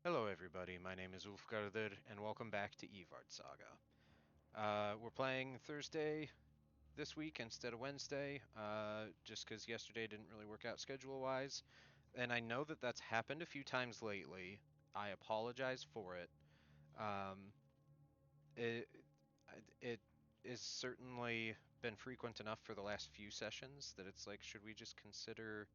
Hello, everybody. My name is Ulfgarður, and welcome back to Yvardsaga. We're playing Thursday this week instead of Wednesday, just because yesterday didn't really work out schedule-wise. And I know that that's happened a few times lately. I apologize for it. Um, it it is certainly been frequent enough for the last few sessions that it's like, should we just consider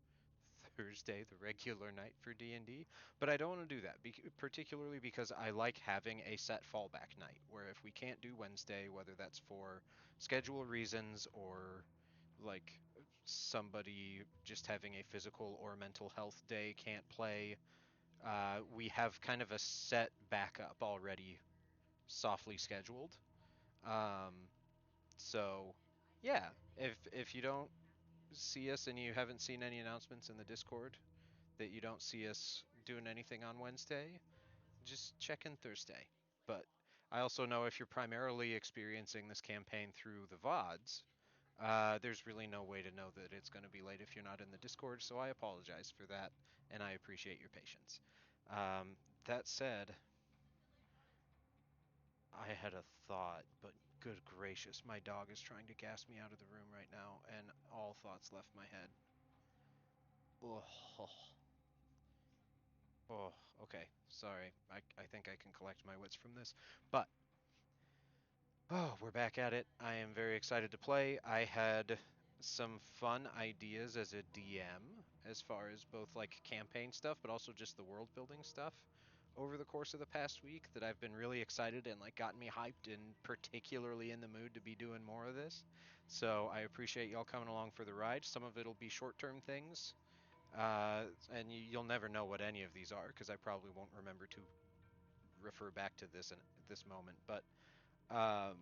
Thursday the regular night for D&D? But I don't want to do that, particularly because I like having a set fallback night where if we can't do Wednesday, whether that's for schedule reasons or like somebody just having a physical or mental health day can't play, we have kind of a set backup already softly scheduled. Um, so yeah, if you don't see us and you haven't seen any announcements in the Discord that you don't see us doing anything on Wednesday, just check in Thursday. But I also know if you're primarily experiencing this campaign through the VODs, there's really no way to know that it's going to be late if you're not in the Discord, so I apologize for that, and I appreciate your patience. That said, I had a thought, but good gracious, my dog is trying to gas me out of the room right now, and all thoughts left my head. Oh, oh, okay. Sorry. I think I can collect my wits from this. But, oh, we're back at it. I am very excited to play. I had some fun ideas as a DM as far as both like campaign stuff, but also just the world building stuff over the course of the past week that I've been really excited and like gotten me hyped and particularly in the mood to be doing more of this. So I appreciate y'all coming along for the ride. Some of it'll be short-term things, and you'll never know what any of these are because I probably won't remember to refer back to this in this moment. Um,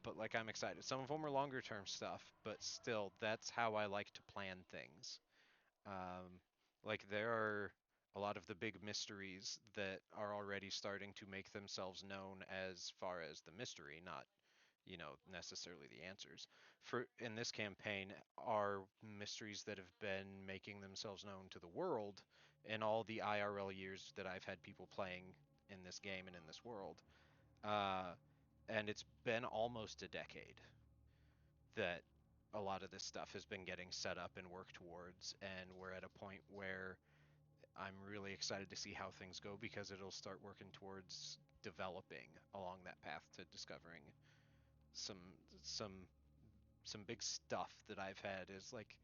but like I'm excited. Some of them are longer term stuff, but still, that's how I like to plan things. Um, like there are a lot of the big mysteries that are already starting to make themselves known as far as the mystery, not necessarily the answers. For in this campaign are mysteries that have been making themselves known to the world in all the IRL years that I've had people playing in this game and in this world. Uh, and it's been almost a decade that a lot of this stuff has been getting set up and worked towards, and we're at a point where I'm really excited to see how things go because it'll start working towards developing along that path to discovering some some some big stuff that I've had is like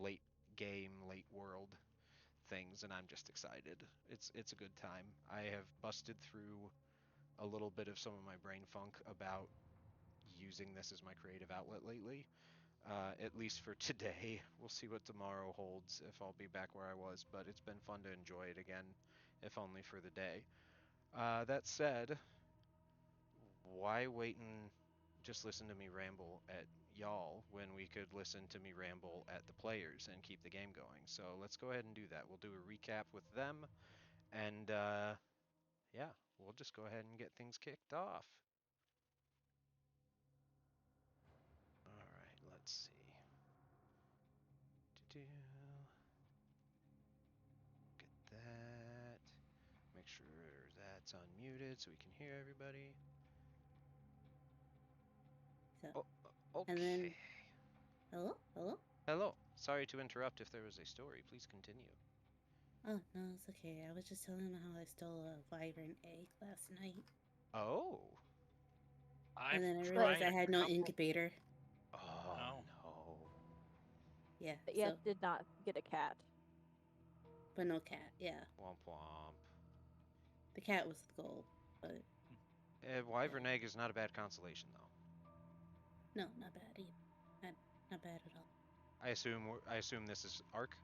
late game, late world things, and I'm just excited. It's a good time. I have busted through a little bit of some of my brain funk about using this as my creative outlet lately. At least for today. We'll see what tomorrow holds if I'll be back where I was, but it's been fun to enjoy it again, if only for the day. That said, why wait and just listen to me ramble at y'all when we could listen to me ramble at the players and keep the game going? So let's go ahead and do that. We'll do a recap with them, and yeah, we'll just go ahead and get things kicked off. All right, let's see. Do get that. Make sure that's unmuted so we can hear everybody. So, Oh, and okay. then, hello? Hello? Hello. Sorry to interrupt if there was a story. Please continue. Oh, no, it's okay. I was just telling them how I stole a vibrant egg last night. Oh. And I've then I realized tried I a had no couple. incubator. Oh Oh, no. Yeah, But yet so, did not get a cat. but no cat. Yeah, Womp womp. the cat was the goal. But, yeah. Wyvern egg is not a bad consolation, though. No, not bad either. Not, not bad at all. I assume this is Ark.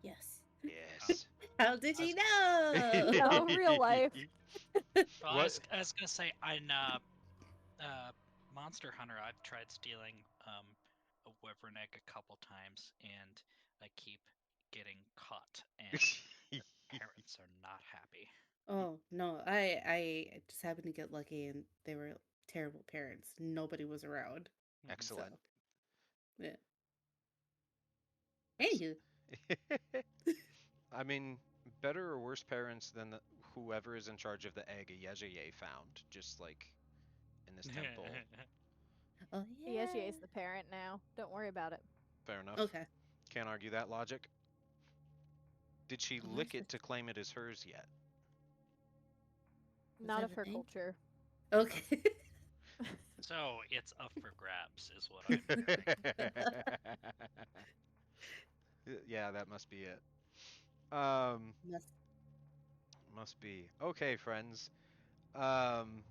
Yes. oh. Yes. How did I you was, know? No, real life. well, What? I was gonna say, on uh, Monster Hunter, I've tried stealing a wyvern egg a couple times, and I keep getting caught, and the parents are not happy. Oh, no, I just happened to get lucky and they were terrible parents. Nobody was around. Mhm. Excellent. So, yeah. S- Anywho, I mean, better or worse parents than whoever is in charge of the egg Yevardsaga found, just like in this temple. Oh Yes, yeah. is the parent now. Don't worry about it. Fair enough. Okay. Can't argue that logic. Did she Oh, lick it to claim it as hers yet? is Not that of a her thing? culture. Okay. So it's up for grabs, is what I'm Yeah, that must be it. Um, Must. must be. Okay, friends. Um,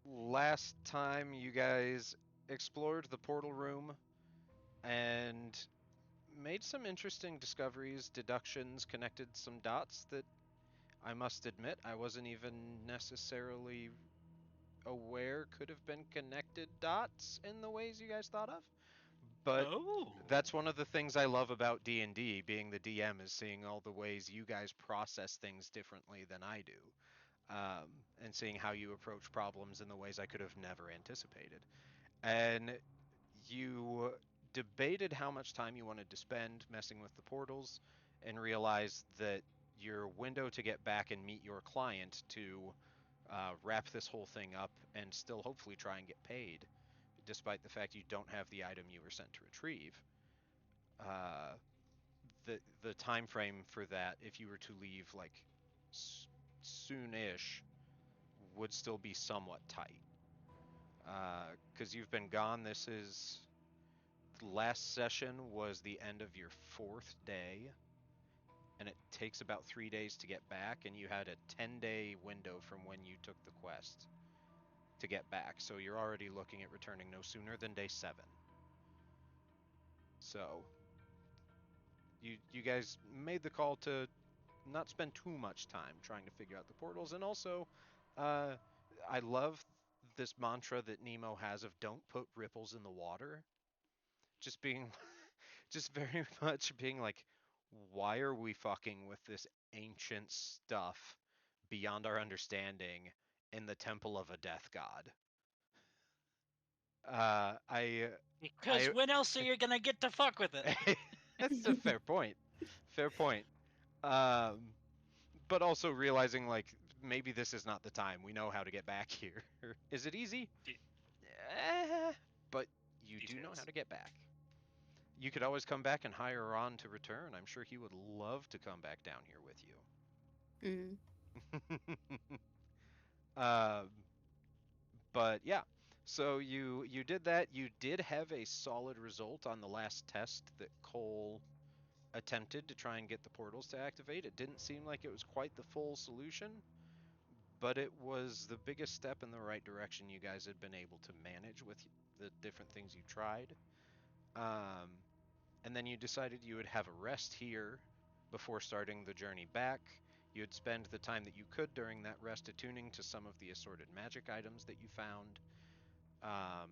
last time you guys explored the portal room and made some interesting discoveries, deductions, connected some dots that I must admit I wasn't even necessarily aware could have been connected dots in the ways you guys thought of. But that's Oh. one of the things I love about D&D being the DM is seeing all the ways you guys process things differently than I do. And seeing how you approach problems in the ways I could have never anticipated. And you debated how much time you wanted to spend messing with the portals and realized that your window to get back and meet your client to wrap this whole thing up and still hopefully try and get paid, despite the fact you don't have the item you were sent to retrieve. Uh, the time frame for that, if you were to leave like soon-ish, would still be somewhat tight. Because you've been gone. This is last session was the end of your 4th day, and it takes about 3 days to get back, and you had a 10-day window from when you took the quest to get back. So you're already looking at returning no sooner than day 7. So you guys made the call to not spend too much time trying to figure out the portals, and also, uh, I love this mantra that Nemo has of "Don't put ripples in the water." Just being, just very much being like, why are we fucking with this ancient stuff beyond our understanding in the temple of a death god? Uh, I, Because I, when else are you gonna get to fuck with it? that's a fair point. Fair point. Um, but also realizing like maybe this is not the time. We know how to get back here. Is it easy? De- But you do know how details. to get back. You could always come back and hire Ron to return. I'm sure he would love to come back down here with you. Mm. um, but yeah, so you did that. You did have a solid result on the last test that Cole attempted to try and get the portals to activate. It didn't seem like it was quite the full solution, but it was the biggest step in the right direction you guys had been able to manage with the different things you tried. Um, and then you decided you would have a rest here before starting the journey back. You would spend the time that you could during that rest attuning to some of the assorted magic items that you found, um,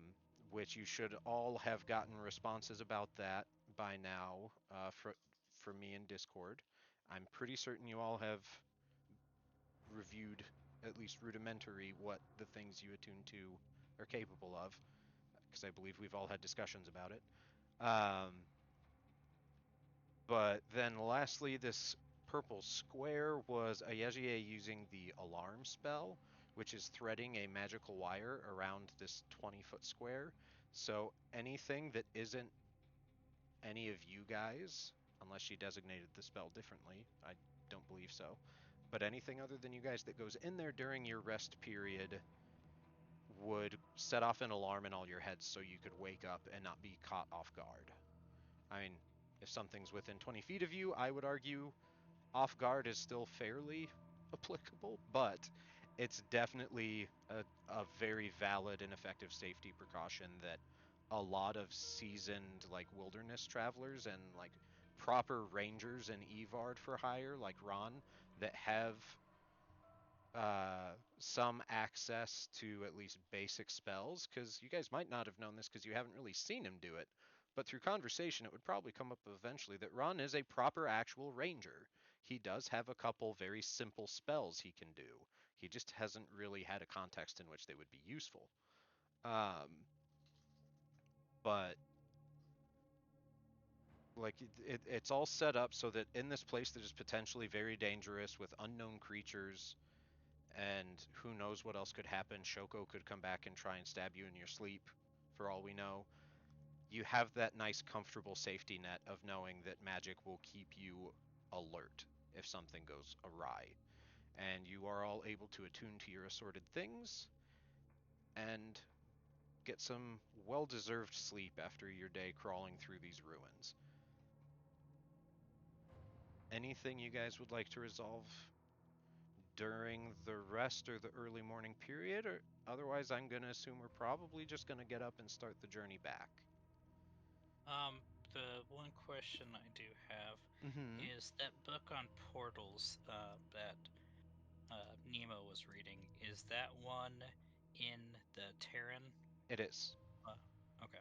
which you should all have gotten responses about that by now from me in Discord. I'm pretty certain you all have reviewed at least rudimentary what the things you attune to are capable of, because I believe we've all had discussions about it. Um, but then lastly, this purple square was Ayegie using the alarm spell, which is threading a magical wire around this 20-foot square. So anything that isn't any of you guys, unless she designated the spell differently, I don't believe so, but anything other than you guys that goes in there during your rest period would set off an alarm in all your heads so you could wake up and not be caught off guard. I mean, if something's within 20 feet of you, I would argue off guard is still fairly applicable, but it's definitely a very valid and effective safety precaution that a lot of seasoned like wilderness travelers and like proper rangers in Evard for hire, like Ron, that have some access to at least basic spells, because you guys might not have known this because you haven't really seen him do it, but through conversation it would probably come up eventually that Ron is a proper actual ranger. He does have a couple very simple spells he can do. He just hasn't really had a context in which they would be useful. Um, but Like it's all set up so that in this place that is potentially very dangerous with unknown creatures and who knows what else could happen. Shoko could come back and try and stab you in your sleep, for all we know. You have that nice, comfortable safety net of knowing that magic will keep you alert if something goes awry. And you are all able to attune to your assorted things and get some well deserved sleep after your day crawling through these ruins. Anything you guys would like to resolve during the rest or the early morning period, or otherwise I'm going to assume we're probably just going to get up and start the journey back. The one question I do have Mm-hmm. is that book on portals that Nemo was reading. Is that one in the Terran? It is. Okay.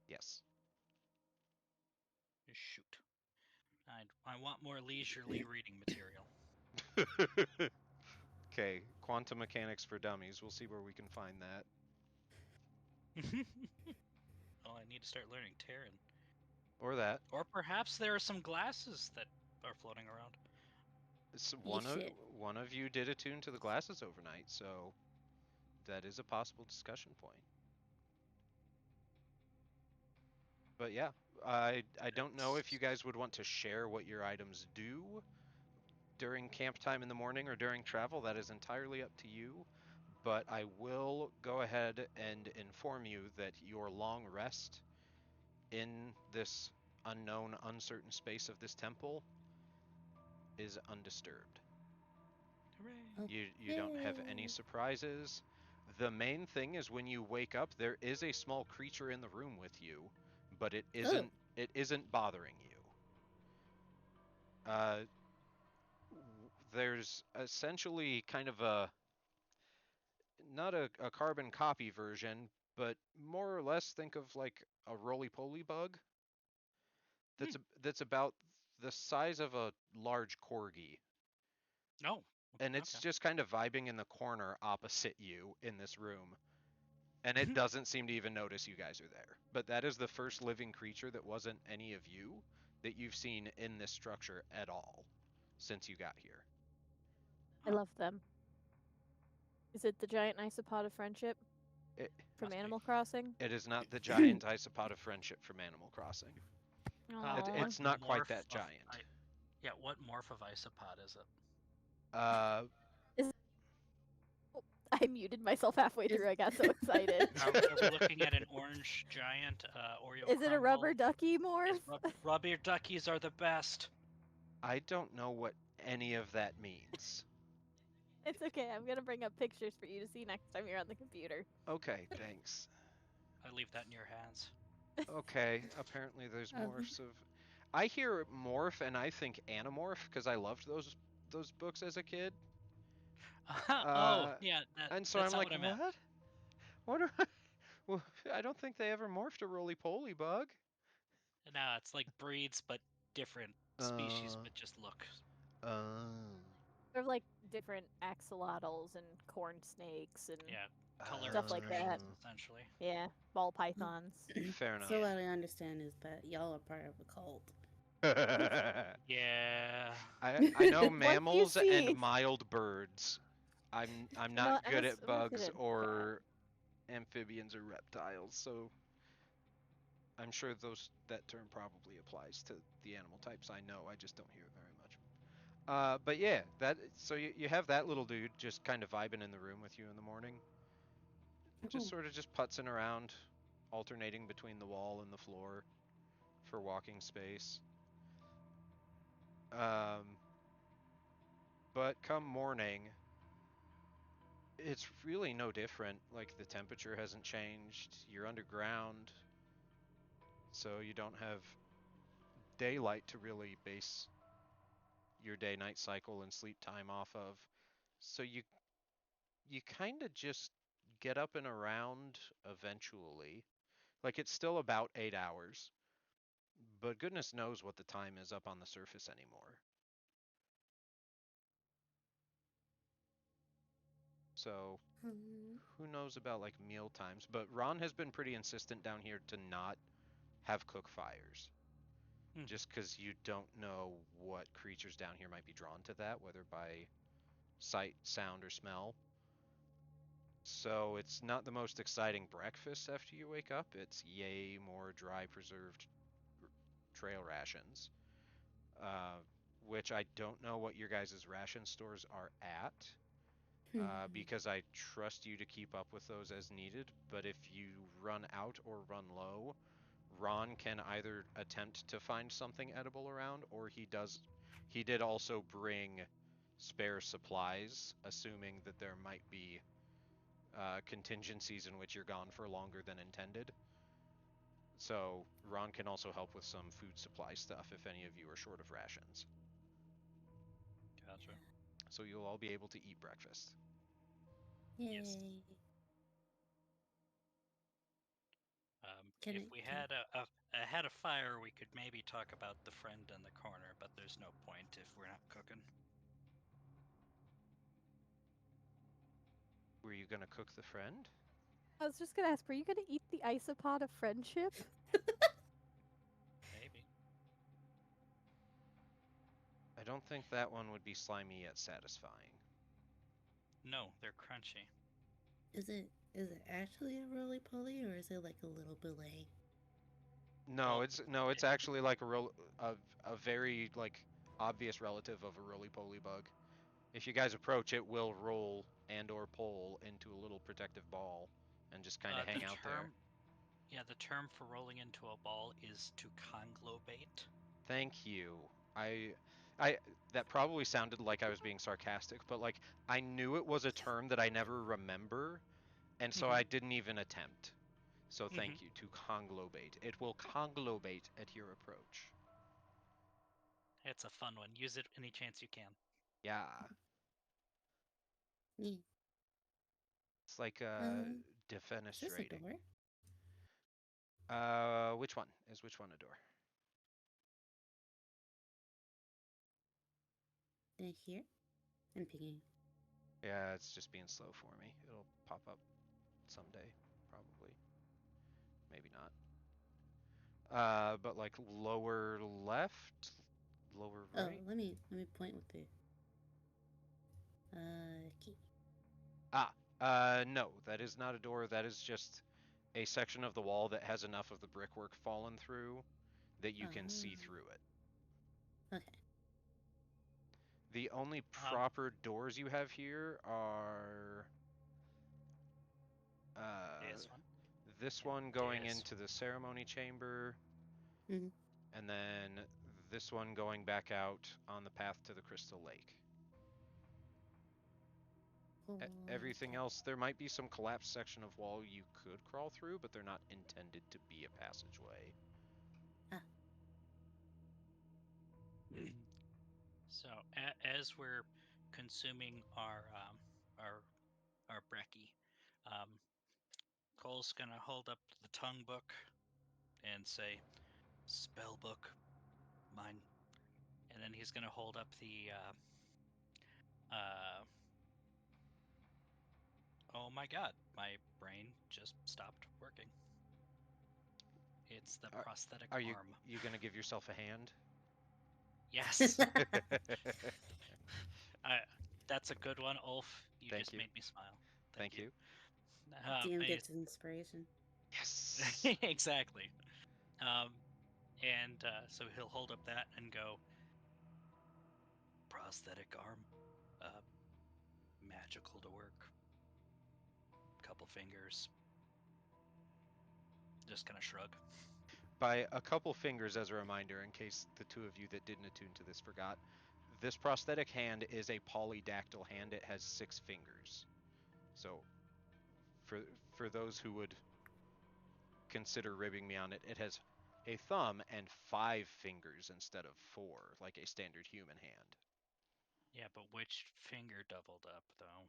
Yes. Shoot. I want more leisurely reading material. Okay, quantum mechanics for dummies. We'll see where we can find that. Oh, I need to start learning Terran. Or that. Or perhaps there are some glasses that are floating around. So You one should. of you did attune to the glasses overnight, so that is a possible discussion point. But yeah, I don't know if you guys would want to share what your items do during camp time in the morning or during travel. That is entirely up to you. But I will go ahead and inform you that your long rest in this unknown, uncertain space of this temple is undisturbed. Hooray! You don't have any Okay. surprises. The main thing is when you wake up, there is a small creature in the room with you, but Oh. it isn't bothering you. Uh, there's essentially kind of a not a carbon copy version, but more or less think of like a roly-poly bug that's about the size of a large corgi. No. And it's Okay. just kind of vibing in the corner opposite you in this room. And it doesn't seem to even notice you guys are there. But that is the first living creature that wasn't any of you that you've seen in this structure at all since you got here. I love them. Is it the giant isopod of friendship It, from Must be. Animal Crossing? it is not the giant isopod of friendship from Animal Crossing. Aww. What It's not quite morph that of giant. yeah, what morph of isopod is it? Uh, Is I muted myself halfway Is through. I got so excited. Are we looking at an orange giant Oreo Is it a rubber crumble? ducky morph? Rubber duckies are the best. I don't know what any of that means. It's okay. I'm gonna bring up pictures for you to see next time you're on the computer. Okay, thanks. I leave that in your hands. Okay, apparently there's um, morphs of. I hear morph and I think Animorph because I loved those books as a kid. Oh, Uh, yeah, and so that's I'm not like, what I meant. what? What are I? Well, I don't think they ever morphed a roly-poly bug. No, it's like breeds, but different species, Uh, but just look. uh, They're like different axolotls and corn snakes and Yeah, color stuff like that. expressions, essentially. Yeah, ball pythons. fair so enough. what I understand is that y'all are part of a cult. Yeah. I know Once you mammals and see, mild birds. I'm you know, not good at I'm a bugs good cat. or amphibians or reptiles, so I'm sure that term probably applies to the animal types I know. I just don't hear it very much. But yeah, so you have that little dude just kind of vibing in the room with you in the morning, just Oh. sort of just putzing around, alternating between the wall and the floor for walking space. Um, but come morning, it's really no different. Like the temperature hasn't changed. You're underground, so you don't have daylight to really base your day-night cycle and sleep time off of. So you kind of just get up and around eventually. Like it's still about 8 hours, but goodness knows what the time is up on the surface anymore. So who knows about like meal times? But Ron has been pretty insistent down here to not have cook fires. just because you don't know what creatures down here might be drawn to that, whether by sight, sound, or smell. So it's not the most exciting breakfast after you wake up. It's yay more dry preserved trail rations, uh, which I don't know what your guys' ration stores are at, because I trust you to keep up with those as needed. But if you run out or run low, Ron can either attempt to find something edible around, or he did also bring spare supplies, assuming that there might be contingencies in which you're gone for longer than intended. So Ron can also help with some food supply stuff if any of you are short of rations. Gotcha. So you'll all be able to eat breakfast. Yes. Yay. Can If I we can had a fire, we could maybe talk about the friend in the corner, but there's no point if we're not cooking. Were you gonna cook the friend? I was just gonna ask, were you gonna eat the isopod of friendship? Maybe. I don't think that one would be slimy yet satisfying. No, they're crunchy. is it actually a roly poly or is it like a little belay? No, Well, it's actually like a very like obvious relative of a roly-poly bug. If you guys approach, it will roll and or pull into a little protective ball and just kind of the hang out there. term, yeah, the term for rolling into a ball is to conglobate. Thank you. I that probably sounded like I was being sarcastic, but like I knew it was a term that I never remember, and so Mm-hmm. I didn't even attempt. So Mm-hmm. thank you. To conglobate. It will conglobate at your approach. It's a fun one. Use it any chance you can. Yeah. Yeah. It's like Is this a defenestrating. door? Which one? Is which one a door? Did I hear? I'm picking. Yeah, it's just being slow for me. It'll pop up someday, probably. Maybe not. But like lower left, lower Oh, right. let me point with the key. Ah, no, that is not a door. That is just a section of the wall that has enough of the brickwork fallen through that you can see Ah, through it. okay. The only Um, proper doors you have here are uh, there's one, this and one going there's into the ceremony chamber, Mm-hmm. and then this one going back out on the path to the Crystal Lake. Everything Okay. else, there might be some collapsed section of wall you could crawl through, but they're not intended to be a passageway. Ah. so as we're consuming our our brekkie, um, Cole's gonna hold up the tongue book and say, "Spell book, mine," and then he's gonna hold up the uh, oh my god, my brain just stopped working. It's the Are, prosthetic are arm. you gonna give yourself a hand? Yes, I, that's a good one, Ulf. You Thank just you. made me smile. Thank Thank you. you. DM And gets inspiration. Yes. exactly. Um, and so he'll hold up that and go, prosthetic arm, uh, magical to work. Couple fingers. Just kind of shrug. By a couple fingers as a reminder, in case the two of you that didn't attune to this forgot, this prosthetic hand is a polydactyl hand. It has 6 fingers. So for those who would consider ribbing me on it, it has a thumb and 5 fingers instead of 4, like a standard human hand. Yeah, but which finger doubled up though?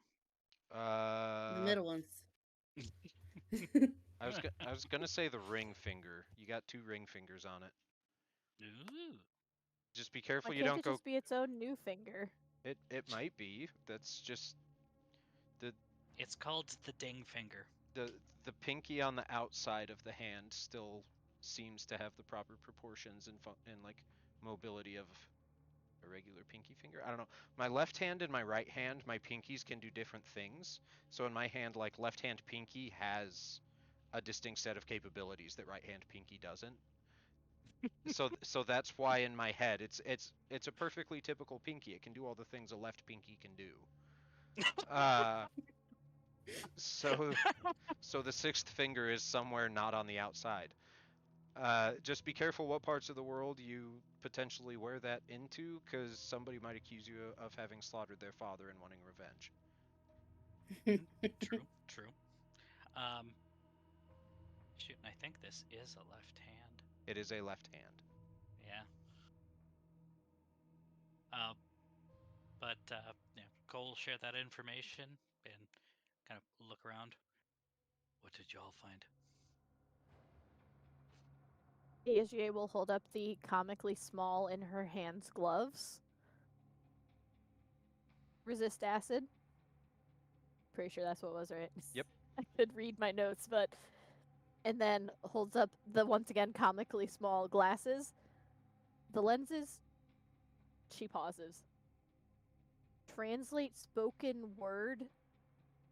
The Uh, middle ones. I was gonna say the ring finger. You got 2 ring fingers on it. Ooh. Just be Why careful you can't don't it go. just be its own new finger? It might be. That's just the It's called the ding finger. the pinky on the outside of the hand still seems to have the proper proportions and like mobility of a regular pinky finger. I don't know. My left hand and my right hand, my pinkies can do different things. So in my hand, like left hand pinky has a distinct set of capabilities that right hand pinky doesn't. So that's why in my head it's a perfectly typical pinky. It can do all the things a left pinky can do. Uh so so the sixth finger is somewhere not on the outside. Just be careful what parts of the world you potentially wear that into, because somebody might accuse you of having slaughtered their father and wanting revenge. True, true. Um, shoot, and I think this is a left hand. It is a left hand. Yeah. Uh, but yeah, Cole will share that information and kind of look around. What did y'all find? Asia will hold up the comically small in her hands gloves. Resist acid. Pretty sure that's what it was, right? Yep. I could read my notes, but. And then holds up the once again comically small glasses. The lenses. She pauses. Translate spoken word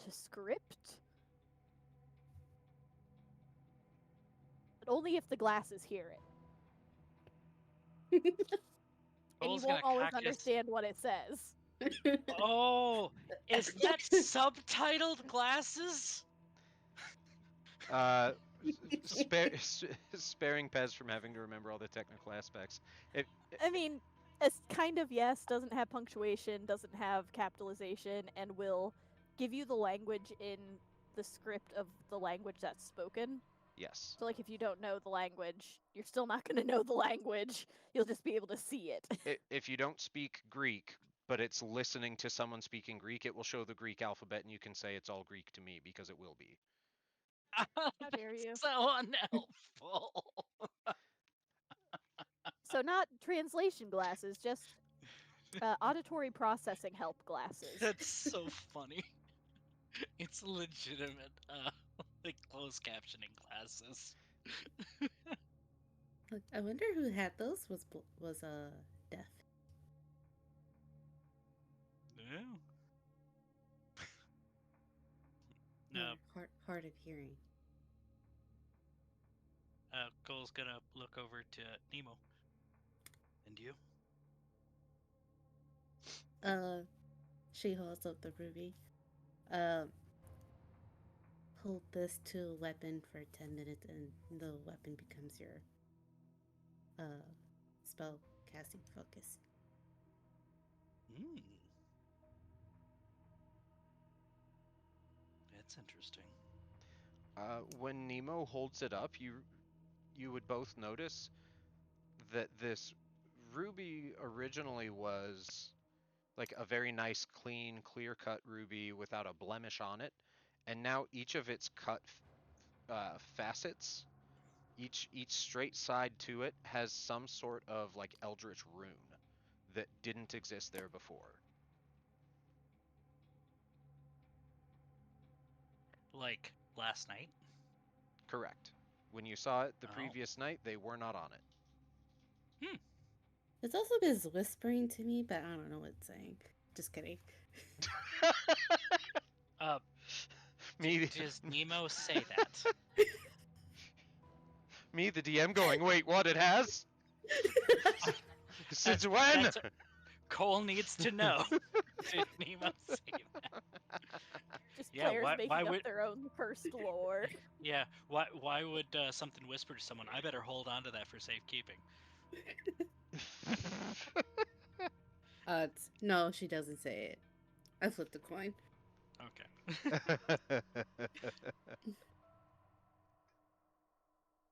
to script? But only if the glasses hear it. And you Cole's won't gonna always cock his. understand what it says. Oh, is that subtitled glasses? Uh, sparing Pez from having to remember all the technical aspects. It, I mean, it's kind of yes, doesn't have punctuation, doesn't have capitalization, and will give you the language in the script of the language that's spoken. yes. So, like, if you don't know the language, you're still not going to know the language. You'll just be able to see it. If you don't speak Greek, but it's listening to someone speaking Greek, it will show the Greek alphabet, and you can say it's all Greek to me because it will be. How dare you? So unhelpful. So, not translation glasses, just auditory processing help glasses. That's so funny. It's legitimate, like closed captioning glasses. Look, I wonder who had those was deaf. No. Or hard of hearing. Cole's gonna look over to Nemo. And you? She holds up the ruby. Hold this to a weapon for 10 minutes and the weapon becomes your spell casting focus. Hmm. That's interesting. When Nemo holds it up, you would both notice that this ruby originally was like a very nice, clean, clear-cut ruby without a blemish on it, and now each of its cut facets, each straight side to it has some sort of like eldritch rune that didn't exist there before. Like last night? Correct. When you saw it the Oh. previous night, they were not on it. Hmm. It's also been whispering to me, but I don't know what it's saying. Just kidding. Me, Does Nemo say that? me, the DM, going, wait, what? It has? Since when? That's Cole needs to know. Did Nemo say that? Just Yeah, players making why up would their own cursed lore. yeah, why would something whisper to someone? I better hold on to that for safekeeping. No, she doesn't say it. I flipped a coin. Okay.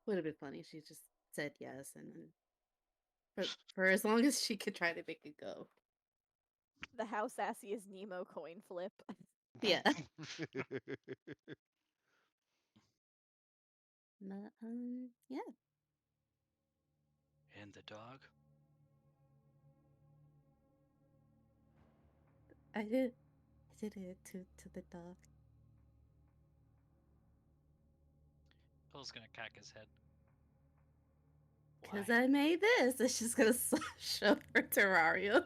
Would have been funny. She just said yes, and then for as long as she could try to make it go. The how sassy is Nemo coin flip. Yeah. But, yeah. And the dog? I did it to the dog. Cole's gonna cock his head. Because Why? I made this. And she's gonna show her terrarium.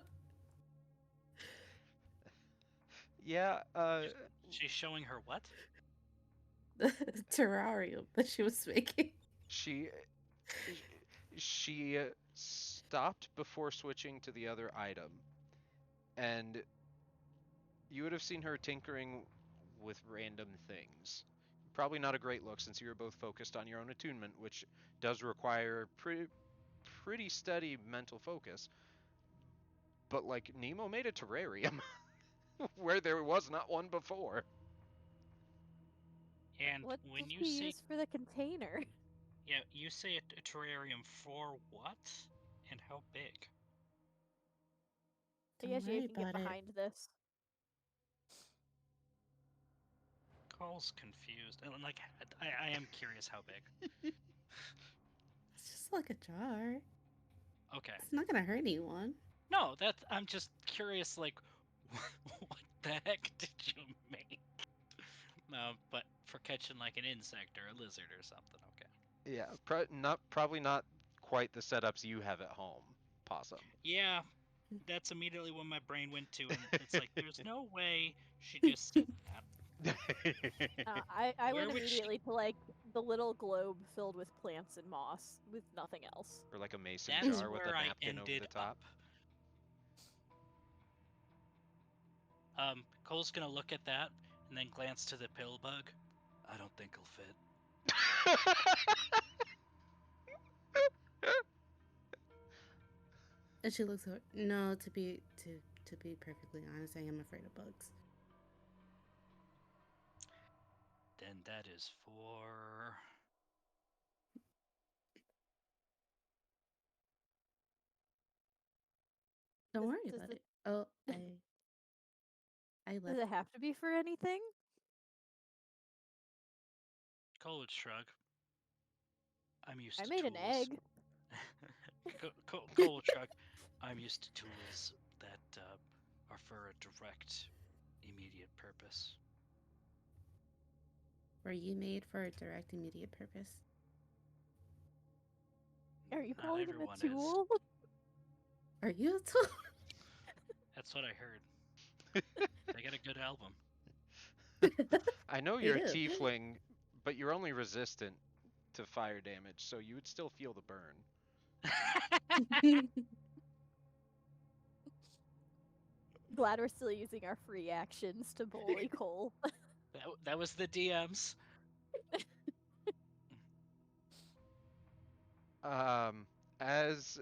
Yeah, She's showing her what? The terrarium that she was making. she she stopped before switching to the other item, and you would have seen her tinkering with random things. Probably not a great look since you were both focused on your own attunement, which does require pretty steady mental focus. But like Nemo made a terrarium where there was not one before. And What when did you he say, use for the container? yeah, you say a terrarium for what? And how big? I Don't guess you worry can get about it. behind this. Carl's confused. And like, I am curious how big. It's just like a jar. Okay. It's not gonna hurt anyone. No, I'm just curious, like, what the heck did you make? But for catching like an insect or a lizard or something, okay. Yeah, probably not quite the setups you have at home, Possum. Yeah, that's immediately when my brain went to, and it's like, there's no way she just said that. I Where went would she- immediately to like the little globe filled with plants and moss with nothing else. Or like a mason That's jar with a where I napkin over ended the top. up. Cole's gonna look at that and then glance to the pill bug. I don't think he'll fit. And she looks over. No, to be perfectly honest, I am afraid of bugs. Then that is for. Don't Does- worry does about it- it. Oh, I Does left. it have to be for anything? Cole would shrug. I'm used I to made an tools. egg. Cole would shrug. I'm used to tools that are for a direct, immediate purpose. Were you made for a direct, immediate purpose? Are you Not calling him a everyone is. tool? Are you a tool? That's what I heard. They got a good album. I know They you're a do. tiefling, but you're only resistant to fire damage, so you would still feel the burn. Glad we're still using our free actions to bully Cole. that was the DMs. Um, as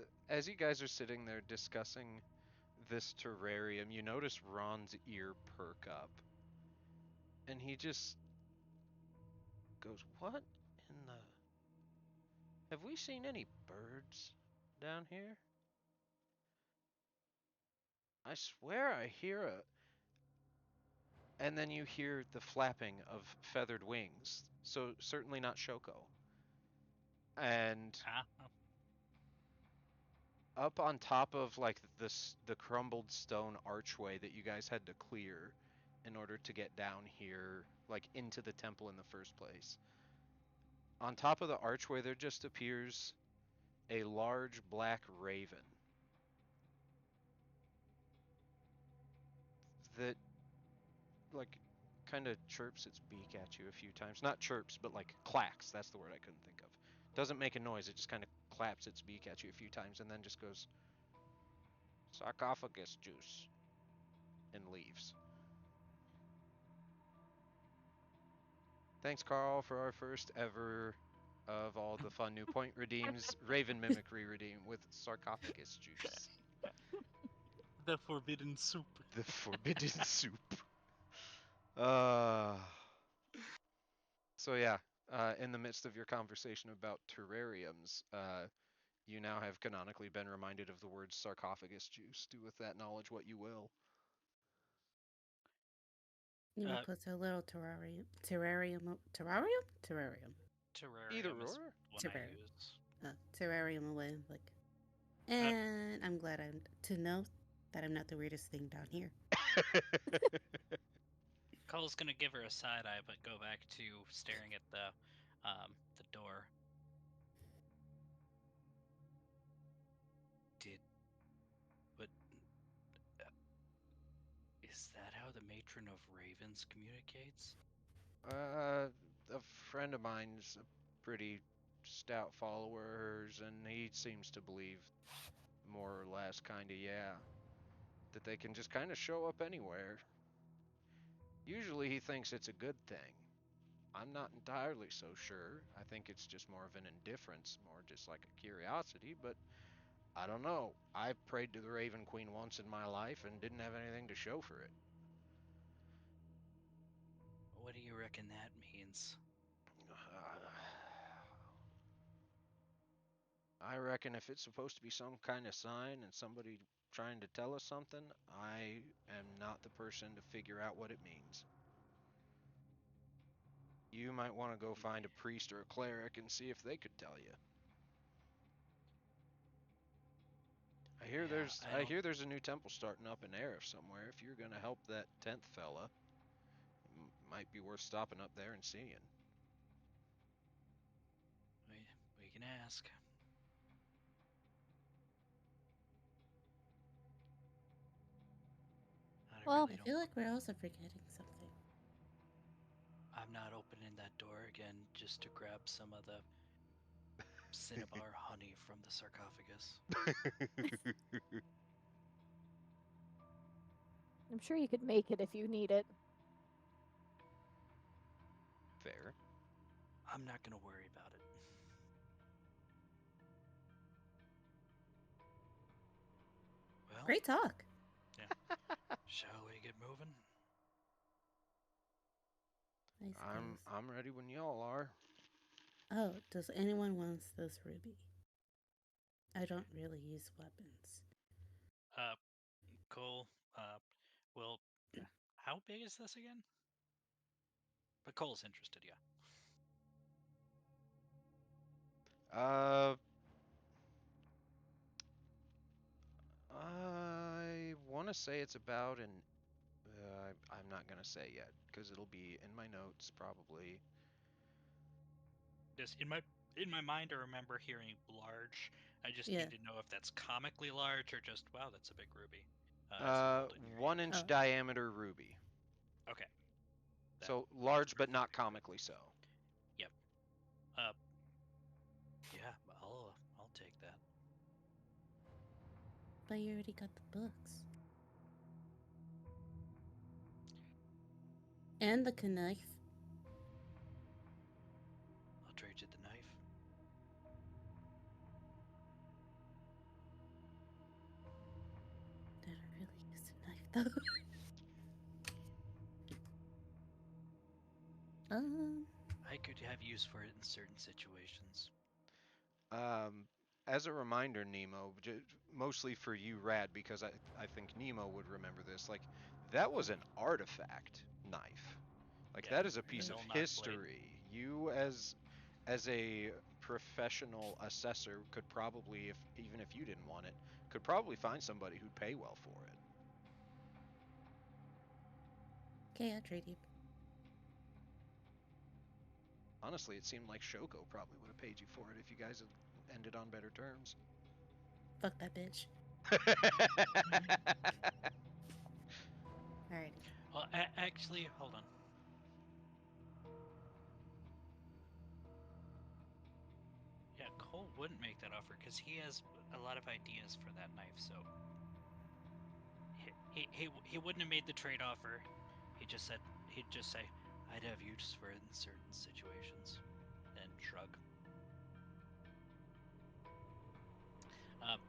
you guys are sitting there discussing this terrarium, you notice Ron's ear perk up, and he just goes, "What in the? Have we seen any birds down here? I swear I hear a." And then you hear the flapping of feathered wings, so certainly not Shoko. And Ah, up on top of like the crumbled stone archway that you guys had to clear in order to get down here, like into the temple in the first place. On top of the archway there just appears a large black raven that like kind of chirps its beak at you a few times. Not chirps, but like clacks. That's the word I couldn't think of. Doesn't make a noise. It just kind of claps its beak at you a few times and then just goes sarcophagus juice and leaves. Thanks, Carl, for our first ever of all the fun new point redeems. Raven mimicry redeem with sarcophagus juice. the forbidden soup. The forbidden soup. Uh, so yeah, in the midst of your conversation about terrariums, you now have canonically been reminded of the word sarcophagus juice. Do with that knowledge what you will. Nemo Uh, puts a little terrarium. Either Terrarium is or. one I Terrarium. use. Terrarium away, like. And I'm glad to know that I'm not the weirdest thing down here. Cole's gonna give her a side eye, but go back to staring at the door. Is that how the matron of ravens communicates? A friend of mine's a pretty stout follower of hers, and he seems to believe more or less, kinda, yeah, that they can just kind of show up anywhere. Usually he thinks it's a good thing. I'm not entirely so sure. I think it's just more of an indifference, more just like a curiosity, but I don't know. I've prayed to the Raven Queen once in my life and didn't have anything to show for it. What do you reckon that means? I reckon if it's supposed to be some kind of sign and somebody trying to tell us something, I am not the person to figure out what it means. You might want to go find a priest or a cleric and see if they could tell you. Yeah, I I don't. hear there's a new temple starting up in Aerith somewhere. If you're gonna help that 10th fella, it might be worth stopping up there and seeing. We can ask. I Well, really I don't. feel like we're also forgetting something. I'm not opening that door again just to grab some of the cinnabar honey from the sarcophagus. I'm sure you could make it if you need it. Fair. I'm not gonna worry about it. Well, Great talk. shall we get moving? I suppose. I'm ready when y'all are. Oh, does anyone wants this ruby? I don't really use weapons. Cole. Well, how big is this again? But Cole's interested, yeah. Uh, I want to say it's about an. I'm not gonna say yet because it'll be in my notes probably. Just in my mind, I remember hearing large. I just Yeah. need to know if that's comically large or just wow, that's a big ruby. As you hold it in your 1 inch Oh. diameter ruby. Okay. So That's large, but not perfectly fine. comically so. Yep. Yeah, I'll take that. But you already got the books. And the knife. I'll trade you the knife. Did I really use a knife though? I could have use for it in certain situations. Um, as a reminder, Nemo, mostly for you, Rad, because I think Nemo would remember this. Like, that was an artifact knife. Like, Yeah, that is a piece of Milnok blade. history. You, as a professional assessor, could probably, if even if you didn't want it, could probably find somebody who'd pay well for it. Okay, I'll trade you. Honestly, it seemed like Shoko probably would have paid you for it if you guys had ended on better terms. Fuck that bitch. Alrighty. Well, actually, hold on. Yeah, Cole wouldn't make that offer because he has a lot of ideas for that knife. So he wouldn't have made the trade offer. He'd just say, "I'd have use for it in certain situations," and shrug.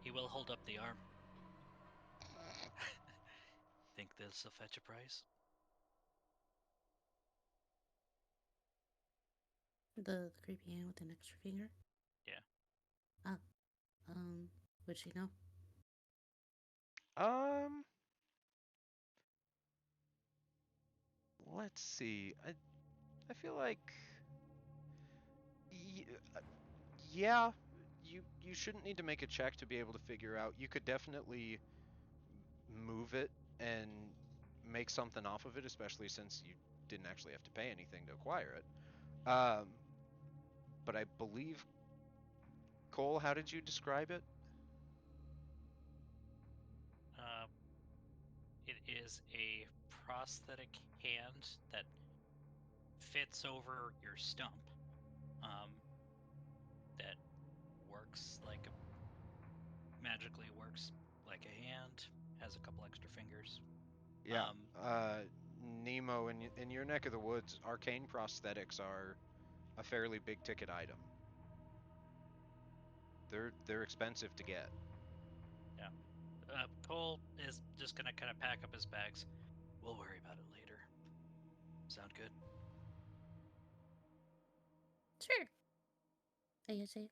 He will hold up the arm. Think this'll fetch a price? The creepy hand with an extra finger? Yeah. Ah. Would she know? um, let's see. I feel like uh, yeah, you shouldn't need to make a check to be able to figure out. You could definitely move it and make something off of it, especially since you didn't actually have to pay anything to acquire it. But I believe Cole, how did you describe it? Uh, it is a prosthetic hand that fits over your stump. That works like magically works like a hand. Has a couple extra fingers. Yeah. Nemo, in your neck of the woods, arcane prosthetics are a fairly big ticket item. They're expensive to get. Cole is just gonna kind of pack up his bags. We'll worry about it later. Sound good? Sure. I guess I.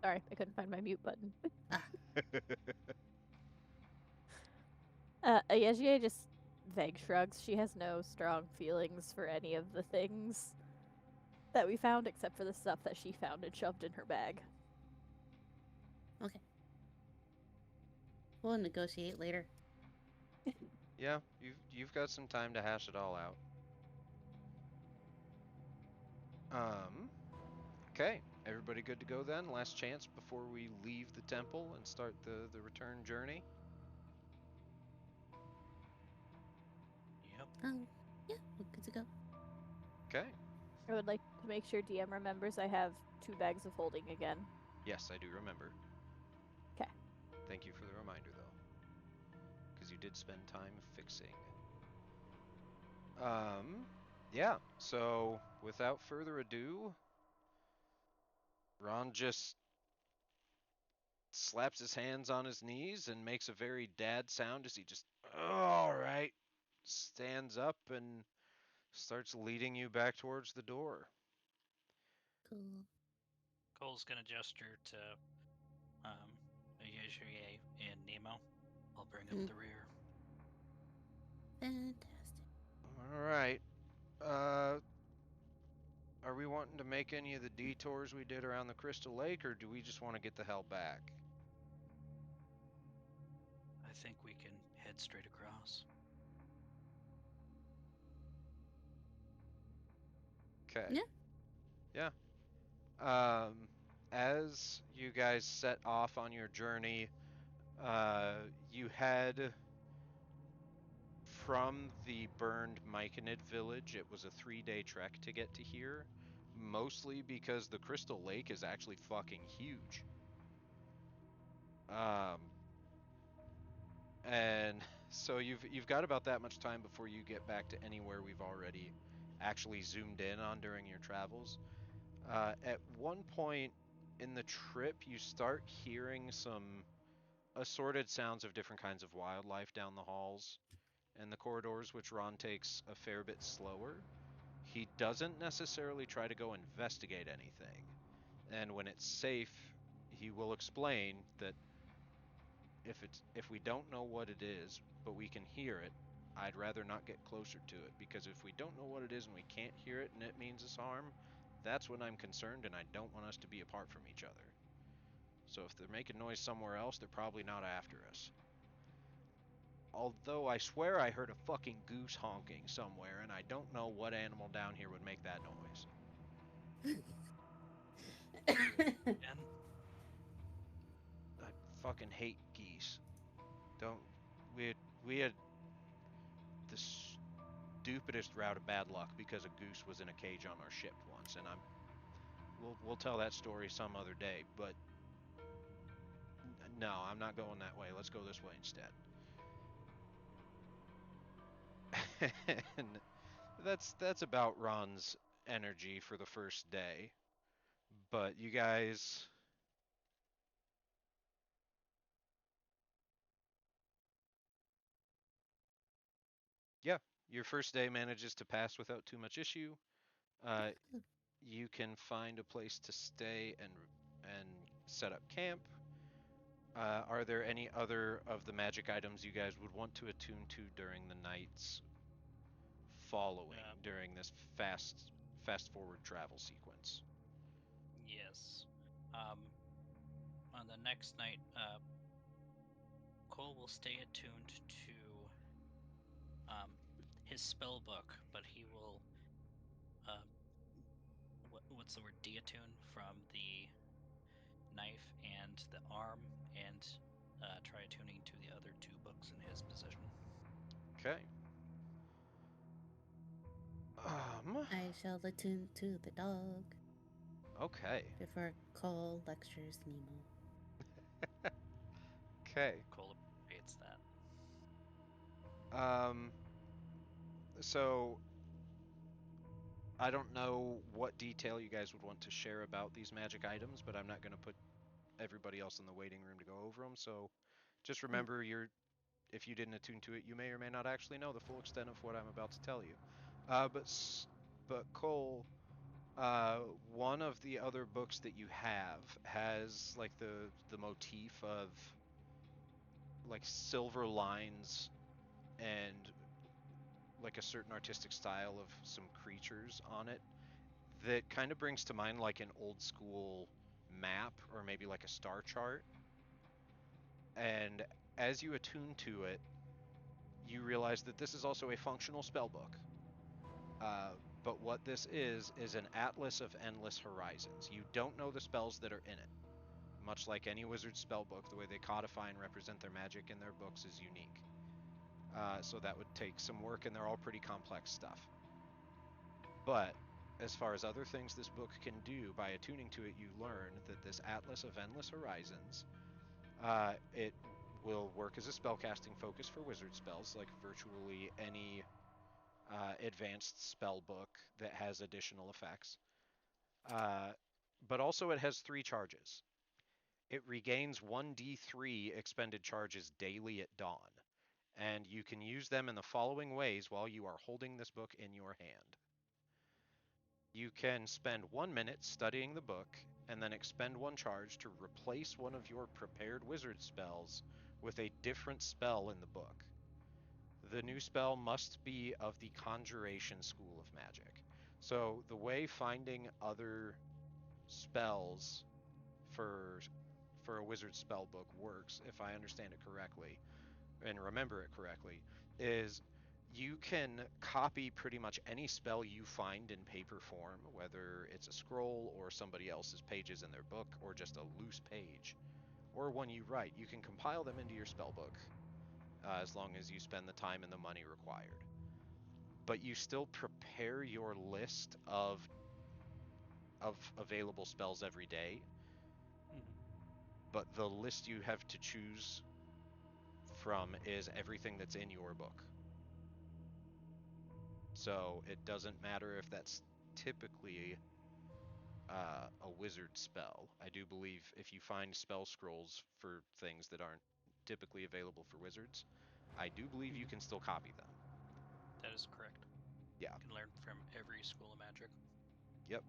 Sorry, I couldn't find my mute button. Ah. Yejier just vague shrugs. She has no strong feelings for any of the things that we found, except for the stuff that she found and shoved in her bag. Okay. We'll negotiate later. Yeah, you've got some time to hash it all out. Okay. Everybody good to go then? Last chance before we leave the temple and start the return journey? Yep. Yeah, we're good to go. Okay. I would like to make sure DM remembers I have 2 bags of holding again. Yes, I do remember. 'Kay. Thank you for the reminder, though. Because you did spend time fixing. Yeah, so without further ado, Ron just slaps his hands on his knees and makes a very dad sound as he just, all right, stands up and starts leading you back towards the door. Cool. Cole's gonna gesture to Yejrie and Nemo. I'll bring up the rear. Fantastic. All right. Uh, are we wanting to make any of the detours we did around the Crystal Lake, or do we just want to get the hell back? I think we can head straight across. Okay. Yeah. Yeah. As you guys set off on your journey, you head from the burned Myconid village. It was a 3-day trek to get to here, mostly because the Crystal Lake is actually fucking huge. And so you've got about that much time before you get back to anywhere we've already actually zoomed in on during your travels. At one point in the trip, you start hearing some assorted sounds of different kinds of wildlife down the halls and the corridors, which Ron takes a fair bit slower. He doesn't necessarily try to go investigate anything, and when it's safe, he will explain that if we don't know what it is, but we can hear it, I'd rather not get closer to it, because if we don't know what it is and we can't hear it and it means us harm, that's when I'm concerned, and I don't want us to be apart from each other. So if they're making noise somewhere else, they're probably not after us. Although I swear I heard a fucking goose honking somewhere, and I don't know what animal down here would make that noise. And I fucking hate geese. Don't we had the stupidest route of bad luck because a goose was in a cage on our ship once, and we'll tell that story some other day. But no, I'm not going that way. Let's go this way instead. And that's about Ron's energy for the first day. But you guys, yeah, your first day manages to pass without too much issue. Uh, you can find a place to stay and set up camp. Are there any other of the magic items you guys would want to attune to during the nights following during this fast forward travel sequence? yes. On the next night, Cole will stay attuned to his spell book, but he will what's the word, deattune from the knife and the arm, and try attuning to the other 2 books in his possession. Okay. I shall attune to the dog Okay. before Cole lectures Nemo. Okay. Cole appreciates that. So I don't know what detail you guys would want to share about these magic items, but I'm not going to put everybody else in the waiting room to go over them. So just remember, if you didn't attune to it, you may or may not actually know the full extent of what I'm about to tell you. But Cole, one of the other books that you have has like the motif of like silver lines and like a certain artistic style of some creatures on it that kind of brings to mind like an old school map or maybe like a star chart. And as you attune to it, you realize that this is also a functional spell book. But what this is an atlas of endless horizons. You don't know the spells that are in it. Much like any wizard spell book, the way they codify and represent their magic in their books is unique. So that would take some work, and they're all pretty complex stuff. But as far as other things this book can do, by attuning to it, you learn that this Atlas of Endless Horizons, it will work as a spellcasting focus for wizard spells, like virtually any advanced spell book that has additional effects. But also, it has 3 charges. It regains 1d3 expended charges daily at dawn, and you can use them in the following ways while you are holding this book in your hand. You can spend 1 minute studying the book and then expend 1 charge to replace one of your prepared wizard spells with a different spell in the book. The new spell must be of the Conjuration school of magic. So the way finding other spells for for a wizard spell book works, if I understand it correctly and remember it correctly, is you can copy pretty much any spell you find in paper form, whether it's a scroll or somebody else's pages in their book or just a loose page or one you write. You can compile them into your spell book as long as you spend the time and the money required. But you still prepare your list of available spells every day, Mm-hmm. but the list you have to choose from is everything that's in your book. So it doesn't matter if that's typically a wizard spell. I do believe if you find spell scrolls for things that aren't typically available for wizards, I do believe you Mm-hmm. can still copy them. That is correct. Yeah. You can learn from every school of magic. Yep.